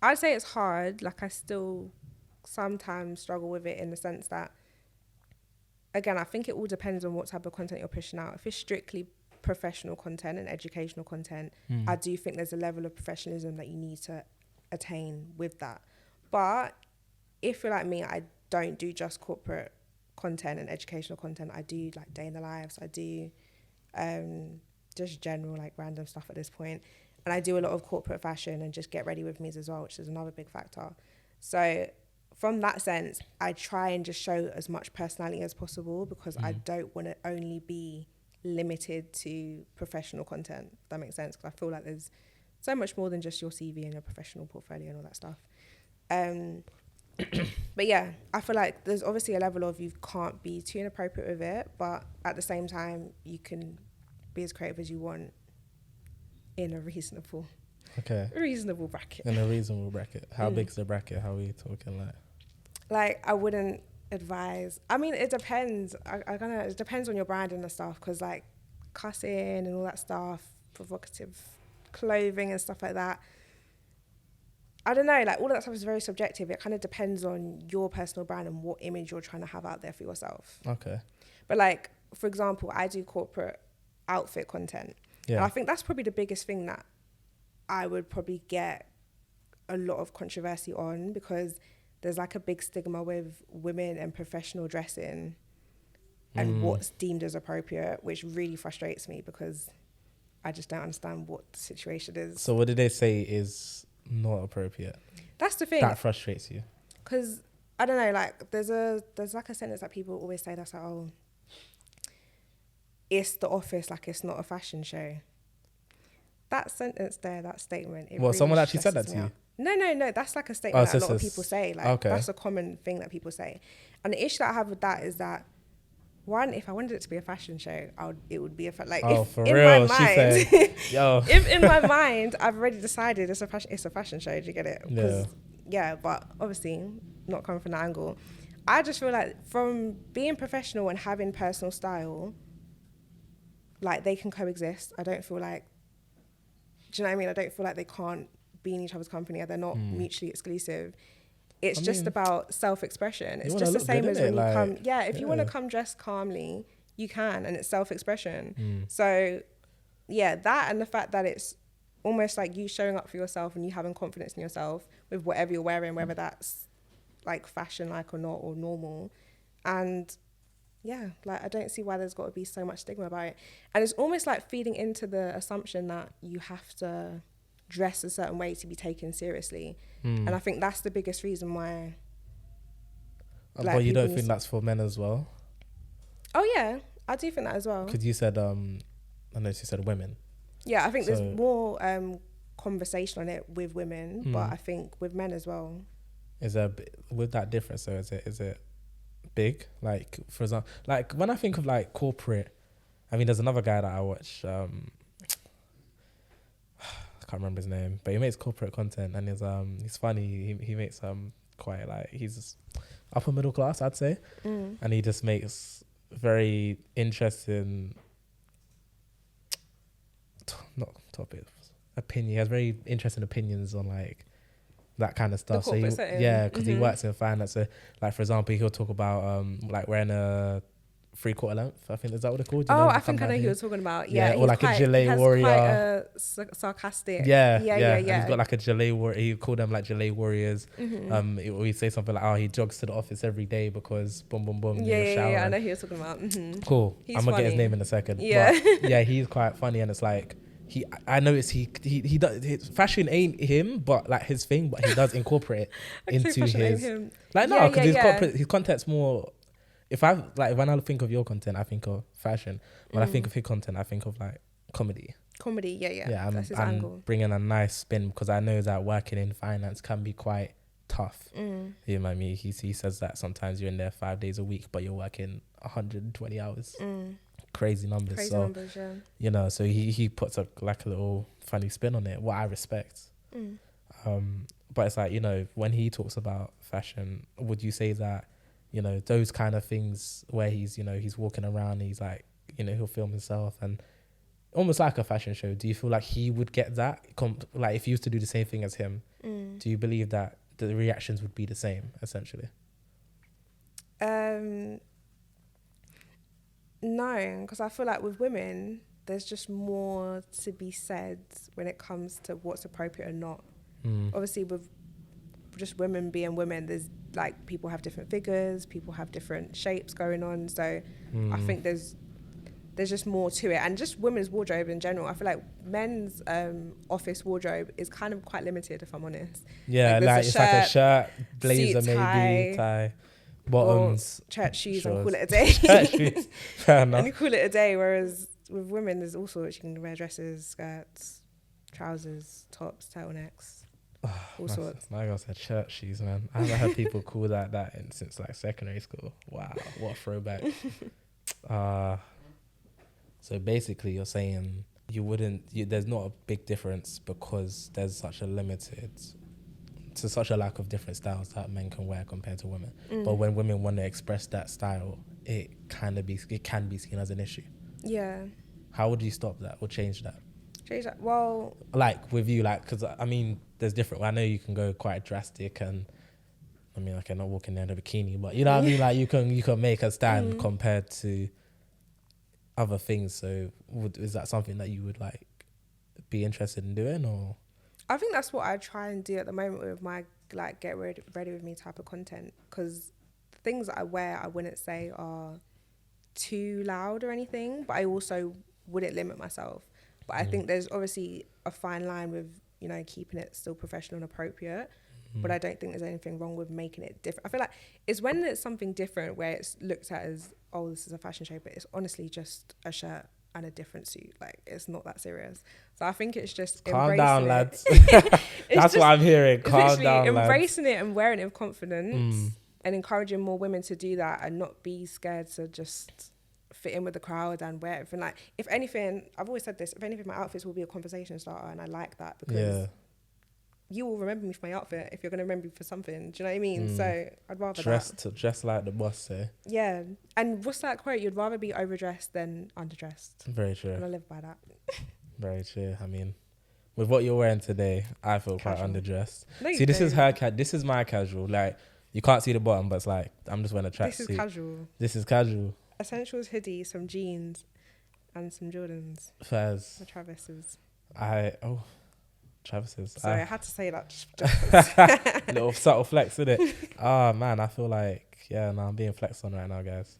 I'd say it's hard. Like I still sometimes struggle with it in the sense that, again, I think it all depends on what type of content you're pushing out. If it's strictly professional content and educational content, I do think there's a level of professionalism that you need to attain with that. But if you're like me, I don't do just corporate content and educational content. I do like day in the lives. I do just general like random stuff at this point. And I do a lot of corporate fashion and just get ready with me's as well, which is another big factor. So from that sense, I try and just show as much personality as possible, because I don't want to only be limited to professional content, if that makes sense, because I feel like there's so much more than just your CV and your professional portfolio and all that stuff. But yeah, I feel like there's obviously a level of you can't be too inappropriate with it, but at the same time, you can be as creative as you want in a reasonable bracket. In a reasonable bracket. How big's the bracket? How are we talking like? Like, I wouldn't advise. I mean, it depends. It depends on your brand and the stuff, because like cussing and all that stuff, provocative clothing and stuff like that, I don't know, like all of that stuff is very subjective. It kind of depends on your personal brand and what image you're trying to have out there for yourself. Okay. But like, for example, I do corporate outfit content. Yeah. And I think that's probably the biggest thing that I would probably get a lot of controversy on, because there's like a big stigma with women and professional dressing and what's deemed as appropriate, which really frustrates me because I just don't understand what the situation is. So what did they say is not appropriate? That's the thing. That frustrates you. Because I don't know, like there's like a sentence that people always say that's like, oh, it's the office, like it's not a fashion show. That sentence there, that statement. It Well, really someone actually said that stresses to me you? out. No. That's like a statement that a lot of it's- people say. Like okay. that's a common thing that people say. And the issue that I have with that is that one, if I wanted it to be a fashion show, it would be like Oh, if for in real? my She mind, said, yo. if in my mind I've already decided it's a fashion show. Do you get it? 'Cause, yeah, but obviously not coming from that angle. I just feel like from being professional and having personal style, like they can coexist. I don't feel like, do you know what I mean? I don't feel like they can't be in each other's company or they're not mutually exclusive. It's just about self-expression. It's just the same as when you come. Yeah, if you want to come dressed calmly, you can, and it's self-expression. So, yeah, that and the fact that it's almost like you showing up for yourself and you having confidence in yourself with whatever you're wearing, whether that's like fashion like or not or normal. And yeah, like I don't see why there's got to be so much stigma about it. And it's almost like feeding into the assumption that you have to dress a certain way to be taken seriously. And I think that's the biggest reason why. But you don't think that's for men as well? Oh yeah, I do think that as well. Because you said, I know you said women. Yeah, I think there's more conversation on it with women, but I think with men as well. Is there with that difference? So is it big? Like for example, like when I think of like corporate, I mean, there's another guy that I watch. I can't remember his name, but he makes corporate content and he's funny. He makes quite like he's upper middle class, I'd say, and he just makes very interesting not topics opinion. He has very interesting opinions on like that kind of stuff. So because he works in finance. So like for example, he'll talk about like wearing a 3/4 length. I think is that what they're called? You know, I think I know who you're talking about. Yeah, or like a gilet warrior. Quite a sarcastic. Yeah. And he's got like a gilet warrior. He called them like gilet warriors. He say something like, "Oh, he jogs to the office every day because boom, boom, boom." Yeah. I know who you're talking about. Cool. I'm gonna get his name in a second. Yeah, but, yeah, he's quite funny, and it's like. I noticed he does his fashion ain't him, but like his thing, but he does incorporate it into his like no, because his content's more. If I like when I think of your content, I think of fashion. When I think of his content, I think of like comedy. Yeah. That's his angle. Bringing a nice spin because I know that working in finance can be quite tough. You know what I mean? He says that sometimes you're in there 5 days a week, but you're working 120 hours. Crazy numbers. Yeah. You know, so he puts like a little funny spin on it, what I respect. But it's like, you know, when he talks about fashion, would you say that, you know, those kind of things where he's, you know, he's walking around, he's like, you know, he'll film himself and almost like a fashion show. Do you feel like he would get that? Like if he used to do the same thing as him, do you believe that the reactions would be the same, essentially? No, because I feel like with women, there's just more to be said when it comes to what's appropriate or not. Obviously, with just women being women, there's like people have different figures, people have different shapes going on. So I think there's just more to it, and just women's wardrobe in general. I feel like men's office wardrobe is kind of quite limited, if I'm honest. Yeah, like it's like a shirt, blazer, suit, maybe tie. Bottoms, church shoes, shorts. and call it a day. Church shoes, fair enough. And you call it a day. Whereas with women, there's all sorts. You can wear dresses, skirts, trousers, tops, turtlenecks, all sorts. My girl said church shoes, man. I haven't heard people call that since like secondary school. Wow, what a throwback. So basically, you're saying there's not a big difference because there's such a lack of different styles that men can wear compared to women. But when women want to express that style, it can be seen as an issue. Yeah. How would you stop that or change that? Well, like with you, like, because I mean, there's different. I know you can go quite drastic, and I mean, like, I'm not walking there in a bikini, but you know what I mean. Like, you can make a stand compared to other things. So, is that something that you would like be interested in doing, or? I think that's what I try and do at the moment with my like get ready with me type of content, because the things that I wear I wouldn't say are too loud or anything, but I also wouldn't limit myself. But I think there's obviously a fine line with, you know, keeping it still professional and appropriate. But I don't think there's anything wrong with making it different. I feel like it's when it's something different where it's looked at as, oh, this is a fashion show, but it's honestly just a shirt and a different suit. Like, it's not that serious. So I think it's just Calm down, it. lads. It's That's what I'm hearing. it's Calm literally down, lads. embracing it and wearing it with confidence and encouraging more women to do that and not be scared to just fit in with the crowd and wear everything. Like, if anything, I've always said this, if anything, my outfits will be a conversation starter, and I like that because you will remember me for my outfit if you're going to remember me for something. Do you know what I mean? So I'd rather dress like the boss say. Yeah. And what's that quote? You'd rather be overdressed than underdressed. Very true. And I live by that. Very true. I mean, with what you're wearing today, I feel quite underdressed. No, see, this is this is my casual. Like, you can't see the bottom, but it's like, I'm just wearing a tracksuit. This is casual. This is casual. Essentials hoodie, some jeans, and some Jordans. Fairs. The Travis's. Travis's. Sorry, I had to say that just little subtle flex, isn't it? Oh, man, I feel like, I'm being flexed on right now, guys.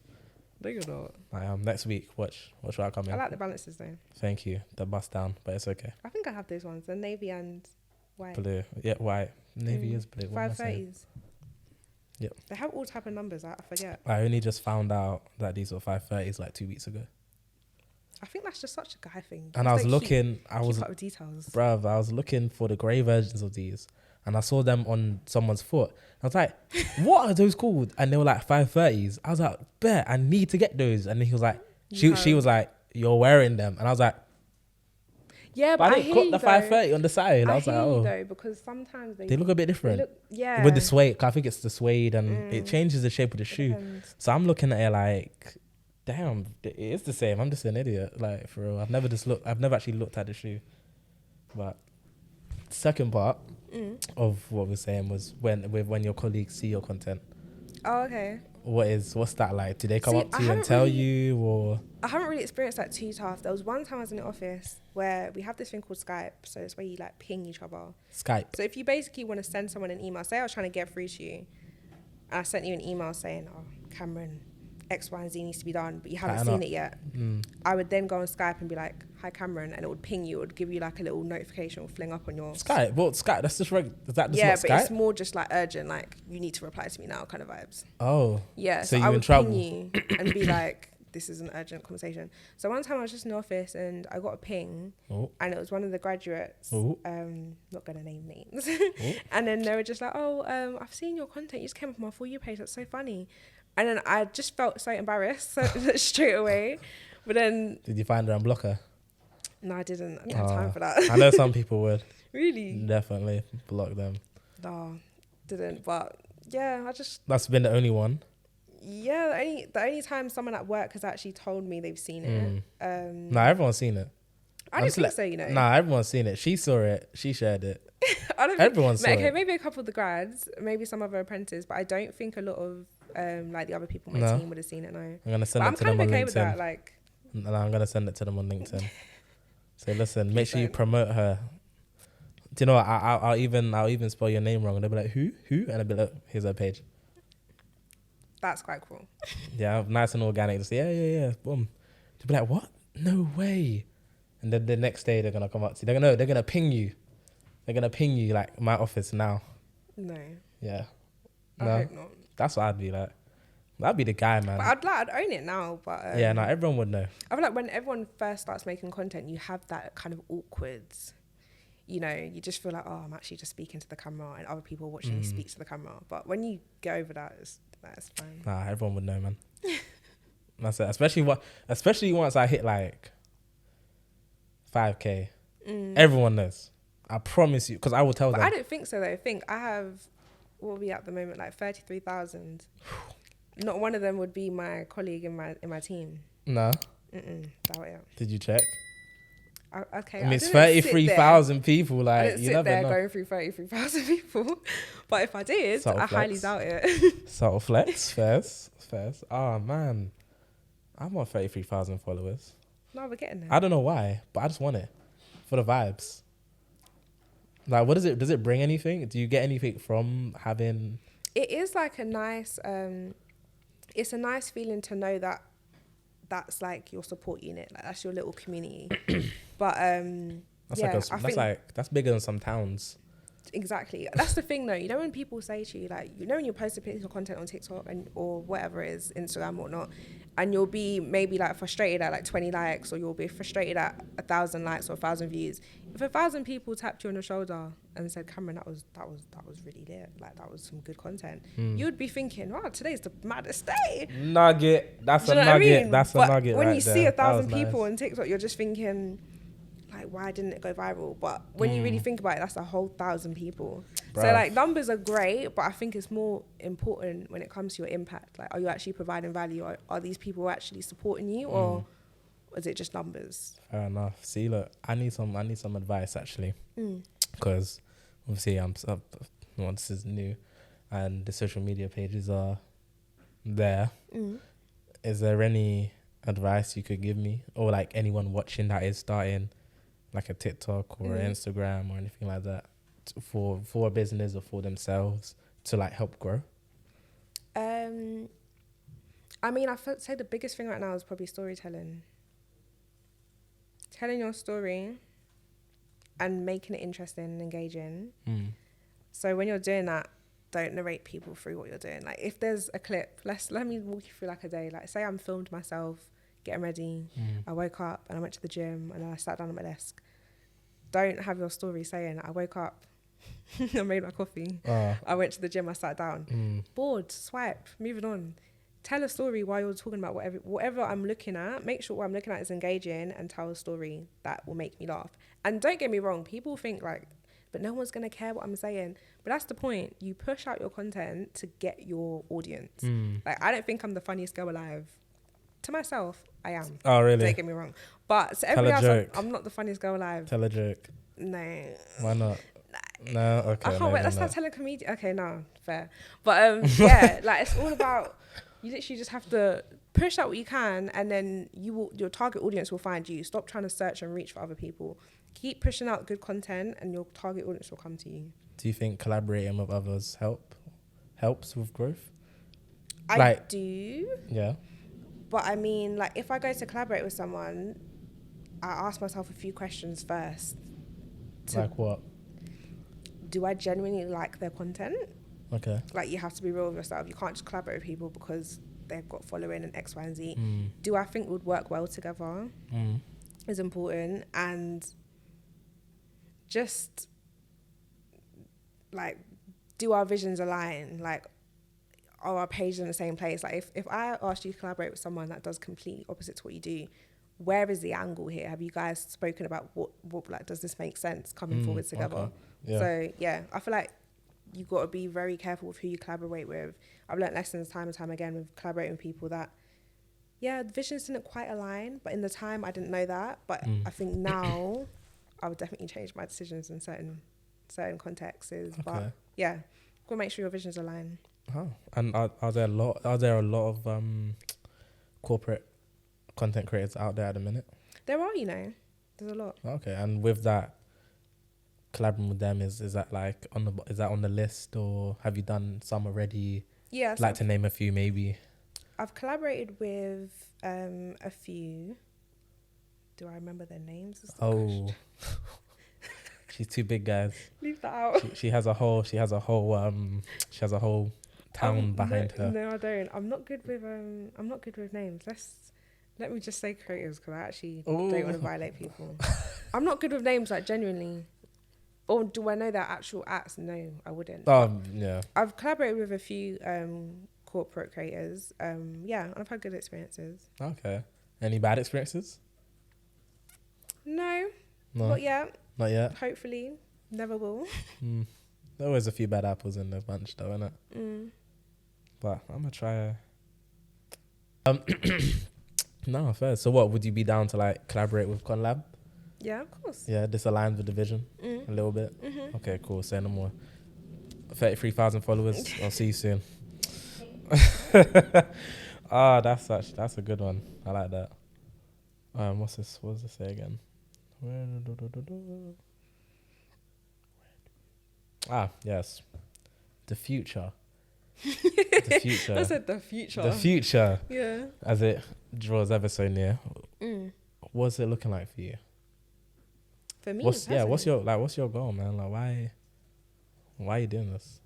No, you're not. I am. Next week, what should I come in? I like the balances, though. Thank you. The bust down, but it's okay. I think I have those ones. The navy and white. Blue. Yeah, white. Navy is blue. What am I saying? 530s. Yep. They have all type of numbers. I forget. I only just found out that these were 530s like 2 weeks ago. I think that's just such a guy thing. And I was looking, keep up with details. Bruv, I was looking for the grey versions of these, and I saw them on someone's foot. I was like, what are those called? And they were like 530s. I was like, bet, I need to get those. And then he was like, she was like, you're wearing them. And I was like, yeah, but I didn't cut the 530 on the side. I was like, oh. Though, because sometimes they look a bit different. Yeah. With the suede, 'cause I think it's the suede and it changes the shape of the shoe. Depends. So I'm looking at it like, damn, it is the same. I'm just an idiot. Like, for real. I've never actually looked at the shoe. But second part of what we're saying was when your colleagues see your content. Oh, okay. What's that like? Do they come up to you and tell you, or? I haven't really experienced that too tough. There was one time I was in the office where we have this thing called Skype. So it's where you like ping each other. Skype. So if you basically want to send someone an email, say I was trying to get through to you, and I sent you an email saying, oh, Cameron, X, Y, and Z needs to be done, but you haven't seen it yet. I would then go on Skype and be like, hi, Cameron, and it would ping you. It would give you like a little notification or fling up on your... Skype? Well, Skype, that's just... Is that just yeah, not but Skype? it's more just like urgent, like you need to reply to me now kind of vibes. Oh. Yeah, so I you would in trouble. ping you and be like, this is an urgent conversation. So one time I was just in the office and I got a ping and it was one of the graduates, not going to name names. And then they were just like, oh, I've seen your content. You just came up on my For You page. That's so funny. And then I just felt so embarrassed straight away. But then... Did you find her and block her? No, I didn't. I didn't have time for that. I know some people would. Really? Definitely block them. No, didn't. But yeah, I just... That's been the only one. Yeah, the only time someone at work has actually told me they've seen it. Nah, everyone's seen it. I don't think so, you know. Nah, everyone's seen it. She saw it. She shared it. I don't Everyone saw okay, it. maybe a couple of the grads, maybe some other apprentices, but I don't think a lot of like the other people on my team would have seen it. No, I'm gonna send but it to them on okay LinkedIn. with that, like. No, I'm gonna send it to them on LinkedIn. So listen, make sure you promote her. Do you know what? I'll even spell your name wrong, and they'll be like, who? And I'll be like, here's her page. That's quite cool. Yeah, nice and organic. Just yeah, boom. They'll be like, what? No way. And then the next day they're gonna come up to you. They're gonna ping you. They're gonna ping you like my office now. No. Yeah. I hope not. That's what I'd be like. I'd be the guy, man. But I'd own it now. But yeah, no, everyone would know. I feel like when everyone first starts making content, you have that kind of awkward. You know, you just feel like, oh, I'm actually just speaking to the camera, and other people watching me speak to the camera. But when you get over that, that's fine. Nah, everyone would know, man. That's it. Especially once I hit like 5K. Everyone knows. I promise you, because I will tell them. I don't think so, though. I think I have, what are we at the moment, like 33,000. Not one of them would be my colleague in my team. No. Doubt it. Did you check? Okay. I mean, it's 33,000 people. Like, I didn't you sit never there know. going through 33,000 people. But if I did, Subtle I highly flex. doubt it. Subtle flex. Fairs. Oh, man. I want 33,000 followers. No, we're getting there. I don't know why, but I just want it. For the vibes. Like, what does it bring anything? Do you get anything from having? It is like a nice, it's a nice feeling to know that that's like your support unit, like that's your little community. But That's yeah, like I think that's bigger than some towns. exactly. That's the thing though. You know when people say to you, like, you know when you post a piece of content on TikTok and or whatever it is, Instagram or whatnot, and you'll be maybe like frustrated at like 20 likes, or you'll be frustrated at 1,000 likes or 1,000 views. If 1,000 people tapped you on the shoulder and said, Cameron, that was really lit, like that was some good content, you'd be thinking, wow, today's the maddest day. Nugget. That's Do a you know what I nugget. mean? That's a But nugget. when right you there. see That was 1,000 people nice. on TikTok, you're just thinking, like, why didn't it go viral? But when you really think about it, that's a whole 1,000 people. So Bruv. like numbers are great, but I think it's more important when it comes to your impact. Like, are you actually providing value? Are these people actually supporting you, or is it just numbers? Fair enough. See, look, I need some advice actually, because obviously well, this is new, and the social media pages are there. Is there any advice you could give me, or like anyone watching that is starting like a TikTok or an Instagram or anything like that, for a business or for themselves to like help grow? I mean, I'd say the biggest thing right now is probably storytelling. Telling your story and making it interesting and engaging. So when you're doing that, don't narrate people through what you're doing. Like, if there's a clip, let me walk you through like a day. Like, say I'm filmed myself getting ready. I woke up and I went to the gym and then I sat down at my desk. Don't have your story saying, I woke up, I made my coffee, I went to the gym, I sat down. Bored, swipe, moving on. Tell a story while you're talking about whatever I'm looking at. Make sure what I'm looking at is engaging, and tell a story that will make me laugh. And don't get me wrong, people think like, but no one's going to care what I'm saying. But that's the point. You push out your content to get your audience. Like, I don't think I'm the funniest girl alive. To myself, I am. Oh, really? Don't get me wrong. But to Tell everybody a else, joke. I'm not the funniest girl alive. Tell a joke. No. Why not? No, okay. I can't wait. Let's not not tell a comedian. Okay, no, fair. But yeah, like, it's all about, you literally just have to push out what you can, and then your target audience will find you. Stop trying to search and reach for other people. Keep pushing out good content, and your target audience will come to you. Do you think collaborating with others helps with growth? I do. Yeah. But I mean, like, if I go to collaborate with someone, I ask myself a few questions first. Like what? Do I genuinely like their content? Okay. Like, you have to be real with yourself. You can't just collaborate with people because they've got following and X, Y, and Z. Do I think would work well together? Is important. And just, like, do our visions align? Like, are our pages in the same place? Like, if I asked you to collaborate with someone that does completely opposite to what you do, where is the angle here? Have you guys spoken about what like, does this make sense coming forward together? Okay. Yeah. So yeah, I feel like you've got to be very careful with who you collaborate with. I've learned lessons time and time again with collaborating with people that, yeah, the visions didn't quite align, but in the time I didn't know that. But I think now I would definitely change my decisions in certain contexts. But yeah, got to make sure your visions align. Oh, and are there a lot of corporate content creators out there at the minute? There are, there's a lot. Okay, and with that, collaborating with them, is that like on the list, or have you done some already? Yeah, Like to name a few, maybe. I've collaborated with a few. Do I remember their names? She's too big, guys. Leave that out. She has a whole town behind her. No, I don't. I'm not good with names. Let me just say creators, because I actually don't want to violate people. I'm not good with names, like, genuinely. Or do I know their actual acts? No, I wouldn't. Yeah. I've collaborated with a few corporate creators. Yeah, and I've had good experiences. Okay. Any bad experiences? No, not yet. Not yet. Hopefully, never will. There always a few bad apples in the bunch, though, innit? But I'm gonna try. No, fair. So, what would you be down to, like, collaborate with Conlab? Yeah, of course. Yeah, this aligns with the vision a little bit. Okay, cool. Say no more. 33,000 followers. I'll see you soon. That's a good one. I like that. What's this? What does it say again? Yes. The future. The future. I said the future. The future, Yeah. as it draws ever so near. Mm. What's it looking like for you? For me, What's personally. what's your goal, man? Like, why are you doing this?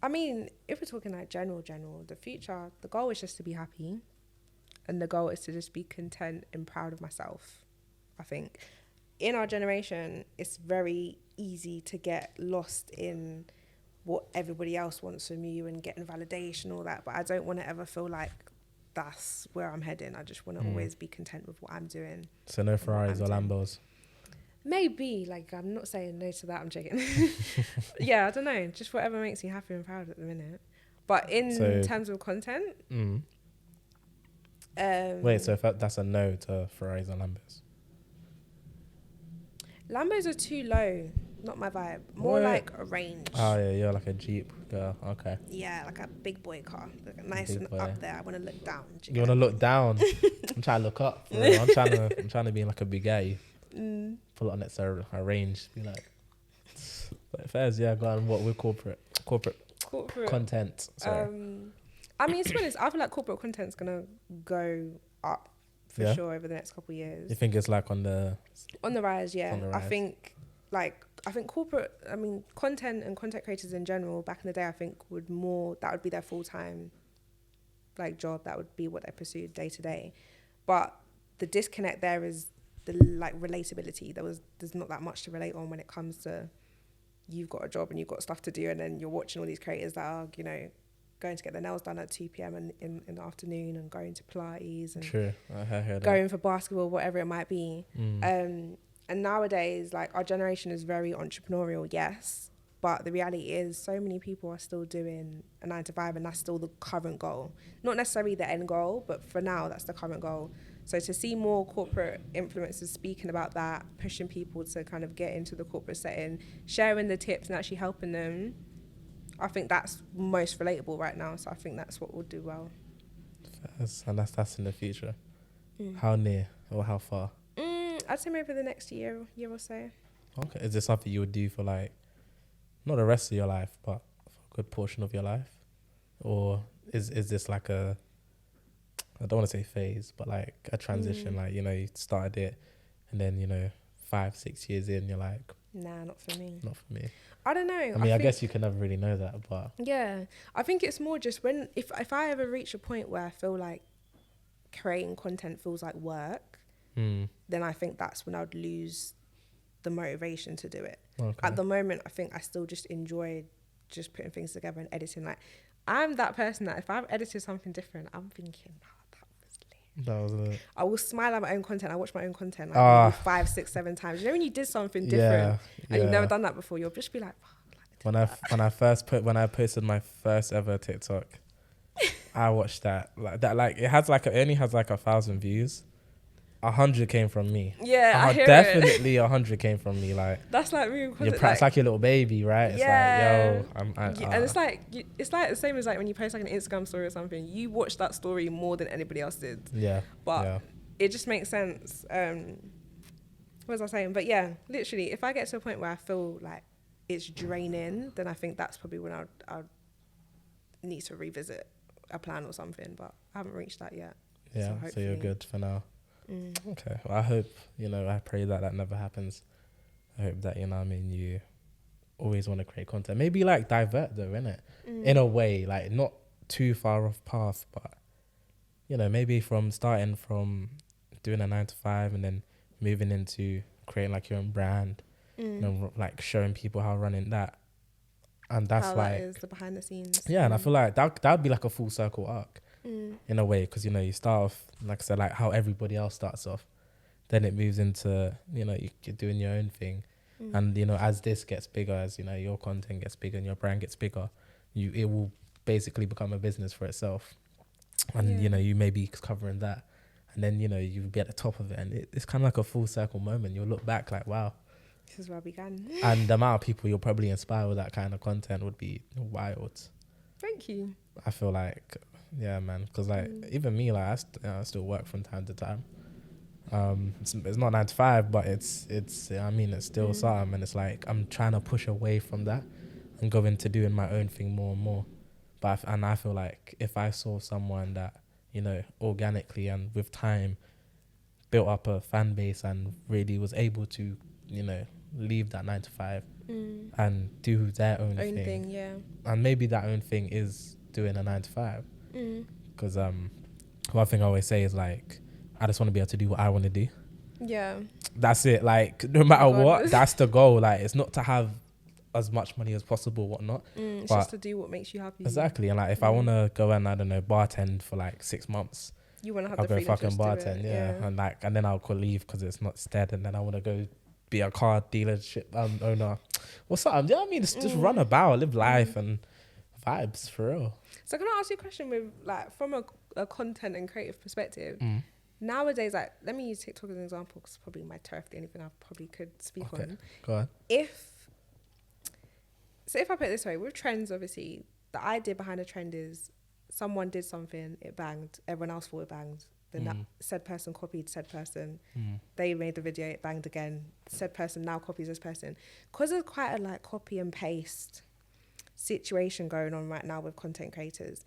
I mean, if we're talking like general, the future, the goal is just to be happy. And the goal is to just be content and proud of myself. I think in our generation, it's very easy to get lost in what everybody else wants from you and getting validation, all that. But I don't want to ever feel like that's where I'm heading. I just want to always be content with what I'm doing. So no and what Ferraris or I'm doing. Lambos. Maybe, like, I'm not saying no to that, I'm joking. Yeah, I don't know, just whatever makes me happy and proud at the minute. But in terms of content, wait, so if that's a no to Ferraris and Lambos. Lambos are too low, not my vibe. More like a range. Oh yeah, you're like a Jeep girl. Okay. Yeah, like a big boy car, like nice Big and boy. up there. I want to look down. You want to look down? I'm trying to look up. For real. I'm trying to be like a Bugatti. Pull on it's a range. Be like, but fairs, yeah. Go on. What with corporate content? Sorry. I mean, to be honest, I feel like corporate content's gonna go up for sure over the next couple of years. You think it's like on the rise? Yeah, on the rise. I think corporate. I mean, content and content creators in general. Back in the day, I think that would be their full time, like, job. That would be what they pursued day to day. But the disconnect there is the like relatability. There's not that much to relate on when it comes to you've got a job and you've got stuff to do, and then you're watching all these creators that are, you know, going to get their nails done at 2 p.m. in the afternoon and going to Pilates and True. I heard going for basketball, whatever it might be. And nowadays, like, our generation is very entrepreneurial, yes, but the reality is so many people are still doing a 9 to 5, and that's still the current goal. Not necessarily the end goal, but for now, that's the current goal. So to see more corporate influencers speaking about that, pushing people to kind of get into the corporate setting, sharing the tips and actually helping them, I think that's most relatable right now. So I think that's what will do well. And that's in the future. How near or how far? I'd say maybe the next year or so. Okay. Is this something you would do for, like, not the rest of your life, but for a good portion of your life? Or is this like a, I don't want to say phase, but like a transition, like, you know, you started it and then, you know, 5-6 years in, you're like, nah, not for me. Not for me. I don't know. I mean, I guess you can never really know that, but yeah, I think it's more just if I ever reach a point where I feel like creating content feels like work, then I think that's when I would lose the motivation to do it. Okay. At the moment, I think I still just enjoy just putting things together and editing. Like, I'm that person that if I've edited something different, I'm thinking, that was it. I will smile at my own content. I watch my own content like maybe 5, 6, 7 times. You know, when you did something different and you've never done that before, you'll just be like, when I posted my first ever TikTok, I watched that. Like it only has like 1,000 views. 100 came from me. Yeah, I hear definitely 100 came from me. Like, that's like me. It's like your little baby, right? It's like, yo, and it's like the same as like when you post like an Instagram story or something. You watch that story more than anybody else did. Yeah, but it just makes sense. What was I saying? But yeah, literally, if I get to a point where I feel like it's draining, then I think that's probably when I'll need to revisit a plan or something. But I haven't reached that yet. Yeah, so you're good for now. Okay, well, I hope, you know, I pray that never happens. I hope that, you know what I mean, you always want to create content. Maybe like divert though, innit? In a way, like not too far off path, but, you know, maybe starting from doing a 9 to 5 and then moving into creating like your own brand, you know, like showing people how running that. And that's how like, that is the behind the scenes. Yeah, and I feel like that would be like a full circle arc. In a way, because, you know, you start off, like I said, like how everybody else starts off, then it moves into, you know, you're doing your own thing, and, you know, as this gets bigger, as, you know, your content gets bigger and your brand gets bigger, it will basically become a business for itself, and you know, you may be covering that, and then, you know, you'll be at the top of it, and it's kind of like a full circle moment. You'll look back like, wow, this is where I began. And the amount of people you'll probably inspire with that kind of content would be wild. Thank you. I feel like, yeah, man, because like even me, like I still work from time to time, It's not 9 to 5, but it's I mean it's still something, and it's like I'm trying to push away from that and go into doing my own thing more and more. But I feel like if I saw someone that, you know, organically and with time built up a fan base and really was able to, you know, leave that 9 to 5 and do their own thing, yeah. and maybe that own thing is doing a 9 to 5. Because one thing I always say is like, I just want to be able to do what I want to do. Yeah. That's it. Like, no matter what, Regardless. that's the goal. Like, it's not to have as much money as possible, whatnot. It's but just to do what makes you happy. Exactly. And like, if I want to go and, I don't know, bartend for like 6 months, You want to have I'll the go freedom fucking to do bartend, it, yeah. And like, and then I'll leave because it's not stead, and then I want to go be a car dealership owner. What's up? You know what I mean? Just run about, live life, and vibes for real. So can I ask you a question with like from a content and creative perspective? Nowadays, like, let me use TikTok as an example because it's probably my turf, the only thing I probably could speak on. Go on. If I put it this way, with trends, obviously, the idea behind a trend is someone did something, it banged, everyone else thought it banged. Then that said person copied said person. They made the video, it banged again. Said person now copies this person. Because there's quite a like copy and paste situation going on right now with content creators.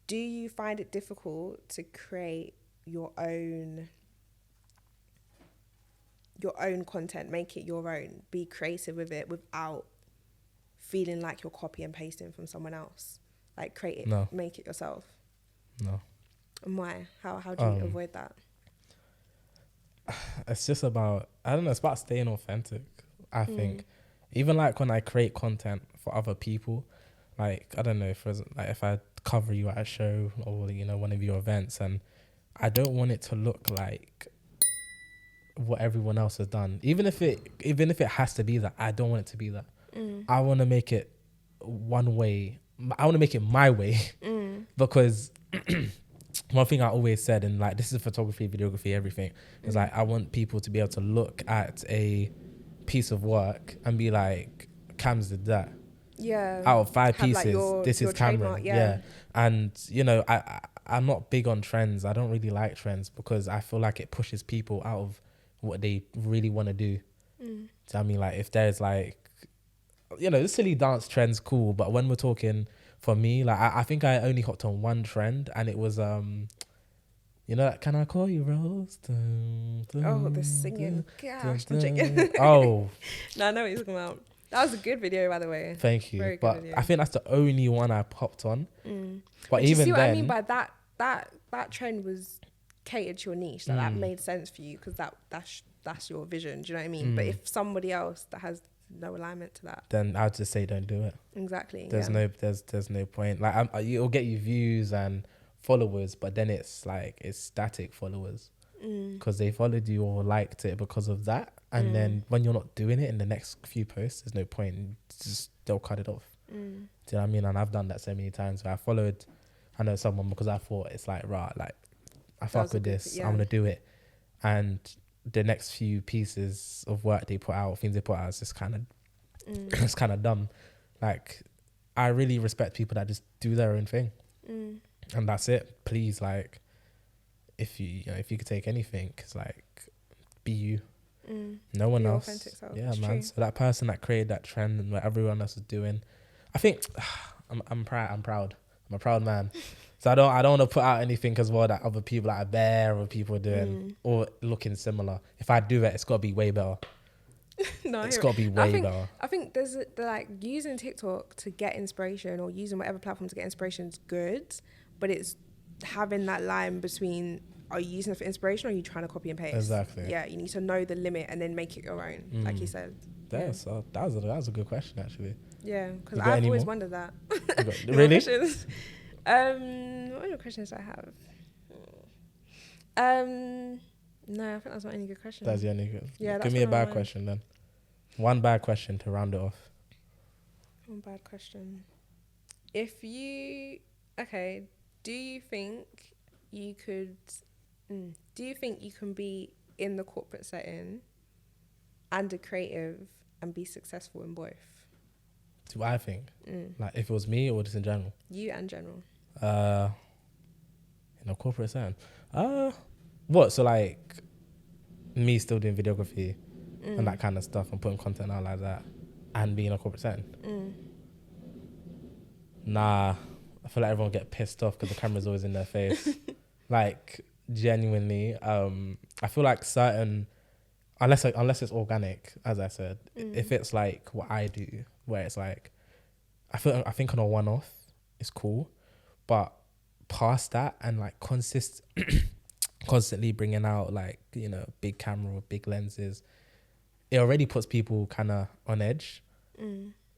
Do you find it difficult to create your own content, make it your own, be creative with it without feeling like you're copy and pasting from someone else? Like create it, No. make it yourself. No. And why? How do you avoid that? It's just about, I don't know, it's about staying authentic, I think. Even like when I create content for other people, like, I don't know, if I cover you at a show or, you know, one of your events, and I don't want it to look like what everyone else has done. Even if it has to be that, I don't want it to be that. I want to make it one way. I want to make it my way because one thing I always said, and like, this is photography, videography, everything, is like, I want people to be able to look at a piece of work and be like, Cam's did that. Yeah. Out of 5 Have, pieces, like, this your is Cameron. trademark, yeah. And, you know, I'm not big on trends. I don't really like trends because I feel like it pushes people out of what they really want to do. So I mean, like, if there's like, you know, the silly dance trend's cool, but when we're talking, for me, like, I think I only hopped on one trend, and it was you know, can I call you Rose? Oh, the singing. Gosh, I'm joking. Oh. No, I know what you're talking about. That was a good video, by the way. Thank you. Very good But video. I think that's the only one I popped on. But you even see what then, I mean by that trend was catered to your niche. Like, that made sense for you because that's your vision. Do you know what I mean? But if somebody else that has no alignment to that, then I'd just say don't do it. exactly. There's no point. Like, it'll get you views and followers, but then it's like, it's static followers because they followed you or liked it because of that. And then when you're not doing it in the next few posts, there's no point. They'll cut it off. Do you know what I mean? And I've done that so many times where I know someone because I thought it's like, right, like, I fuck with this, I'm gonna do it. And the next few pieces of work they put out, things they put out, is just kind of it's kind of dumb. Like, I really respect people that just do their own thing, and that's it. Please, like, if you could take anything, it's like, be you. No one Be your else. authentic self. Yeah, It's man. true. So that person that created that trend and what everyone else is doing, I think I'm proud. I'm a proud man. So I don't want to put out anything as well that other people, like a bear or people are doing or looking similar. If I do it, it's got to be way better. No, It's got to be way better. I think there's like using TikTok to get inspiration or using whatever platform to get inspiration is good, but it's having that line between, are you using it for inspiration or are you trying to copy and paste? Exactly. Yeah, you need to know the limit and then make it your own, like you said. That was a good question, actually. Yeah, because You got I've any always more? wondered that. Really? Questions? What other questions do I have? No, I think that's not any good questions. That's the only good. Yeah, Give that's me a what I bad want. question then. One bad question to round it off. One bad question. If you, okay, do you think you can be in the corporate setting and a creative and be successful in both? Do I think? Like, if it was me or just in general? You and general. In a corporate setting. What? So like, me still doing videography and that kind of stuff and putting content out like that and being a corporate setting. Nah, I feel like everyone get pissed off because the camera's always in their face. Like, genuinely, I feel like certain, unless it's organic, as I said, if it's like what I do, where it's like, I think on a one-off, it's cool, but past that and like constantly bringing out like, you know, big camera, big lenses, it already puts people kind of on edge.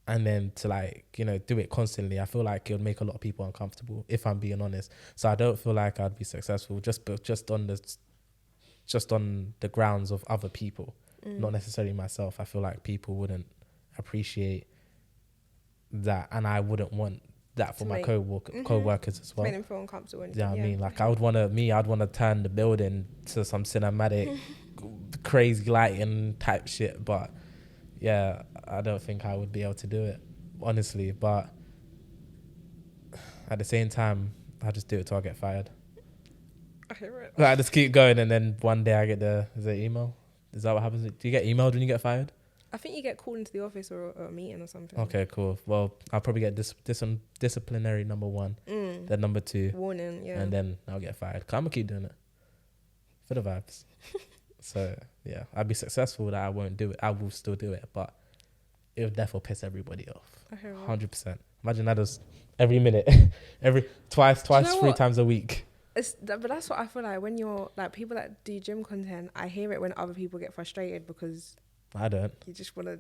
And then to like, you know, do it constantly, I feel like it would make a lot of people uncomfortable, if I'm being honest. So I don't feel like I'd be successful just on the grounds of other people, not necessarily myself. I feel like people wouldn't appreciate that, and I wouldn't want that for my co-workers as well. Make them feel uncomfortable. Yeah, I mean, like I'd want to turn the building to some cinematic, crazy lighting type shit, but yeah, I don't think I would be able to do it, honestly. But at the same time, I just do it till I get fired. I hear it. Like, I just keep going, and then one day I get is it email? Is that what happens? Do you get emailed when you get fired? I think you get called into the office or a meeting or something. Okay, cool. Well, I'll probably get disciplinary number 1, then number 2, warning, yeah, and then I'll get fired. 'Cause I'm gonna keep doing it for the vibes. So yeah, I'd be successful that I won't do it. I will still do it, but it would definitely piss everybody off. 100%. Imagine that as every minute, twice, 3 times a week. But that's what I feel like when you're like people that do gym content. I hear it when other people get frustrated because I don't. you just want to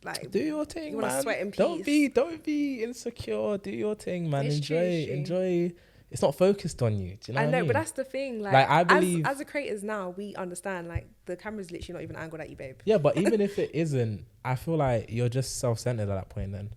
like do your thing, you man. Sweat in peace. Don't be insecure. Do your thing, man. It's Enjoy. It's not focused on you. Do you know what I mean? But that's the thing. Like I believe as a creators now, we understand like the camera's literally not even angled at you, babe. Yeah, but even if it isn't, I feel like you're just self-centered at that point. Then,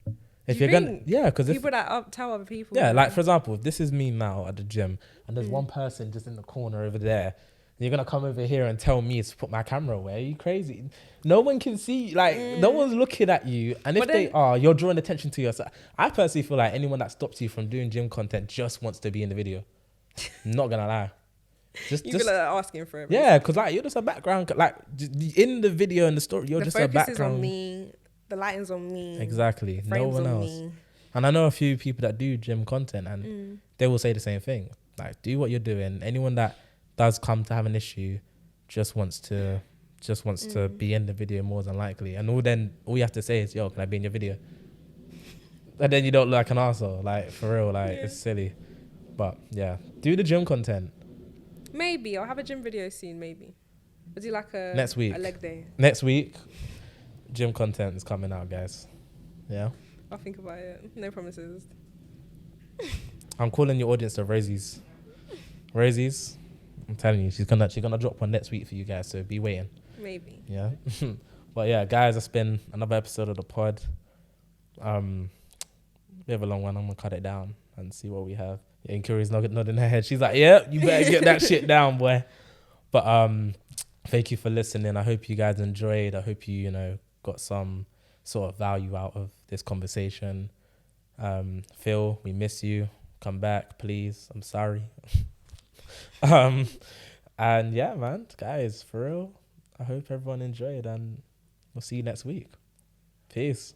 if you you're think? gonna, because people that tell other people. Yeah, like for example, if this is me now at the gym, and there's one person just in the corner over there. You're going to come over here and tell me to put my camera away? Are you crazy? No one can see, like, no one's looking at you. And if they are, you're drawing attention to yourself. I personally feel like anyone that stops you from doing gym content just wants to be in the video. Not going to lie. You feel like asking for it. Yeah, because like, you're just a background. Like, in the video and the story, you're just a background. The focus is on me. The lighting's on me. Exactly. No one else. Me. And I know a few people that do gym content and they will say the same thing. Like, do what you're doing. Anyone that does come to have an issue just wants to be in the video more than likely, and all you have to say is, yo, can I be in your video? And then you don't look like an arsehole, like, for real, like, it's silly. But yeah, do the gym content. Maybe I'll have a gym video soon. Maybe we'll do like a next week, a leg day. Next week, gym content is coming out, guys. Yeah, I'll think about it. No promises. I'm calling your audience the Rosies. I'm telling you, she's gonna drop one next week for you guys, so be waiting. Maybe. Yeah. But yeah, guys, that's been another episode of the pod. We have a long one. I'm gonna cut it down and see what we have. Yeah, and Curry's nodding her head. She's like, yeah, you better get that shit down, boy. But thank you for listening. I hope you guys enjoyed. I hope you got some sort of value out of this conversation. Phil, we miss you. Come back, please. I'm sorry. And yeah, man, guys, for real, I hope everyone enjoyed, and we'll see you next week. Peace.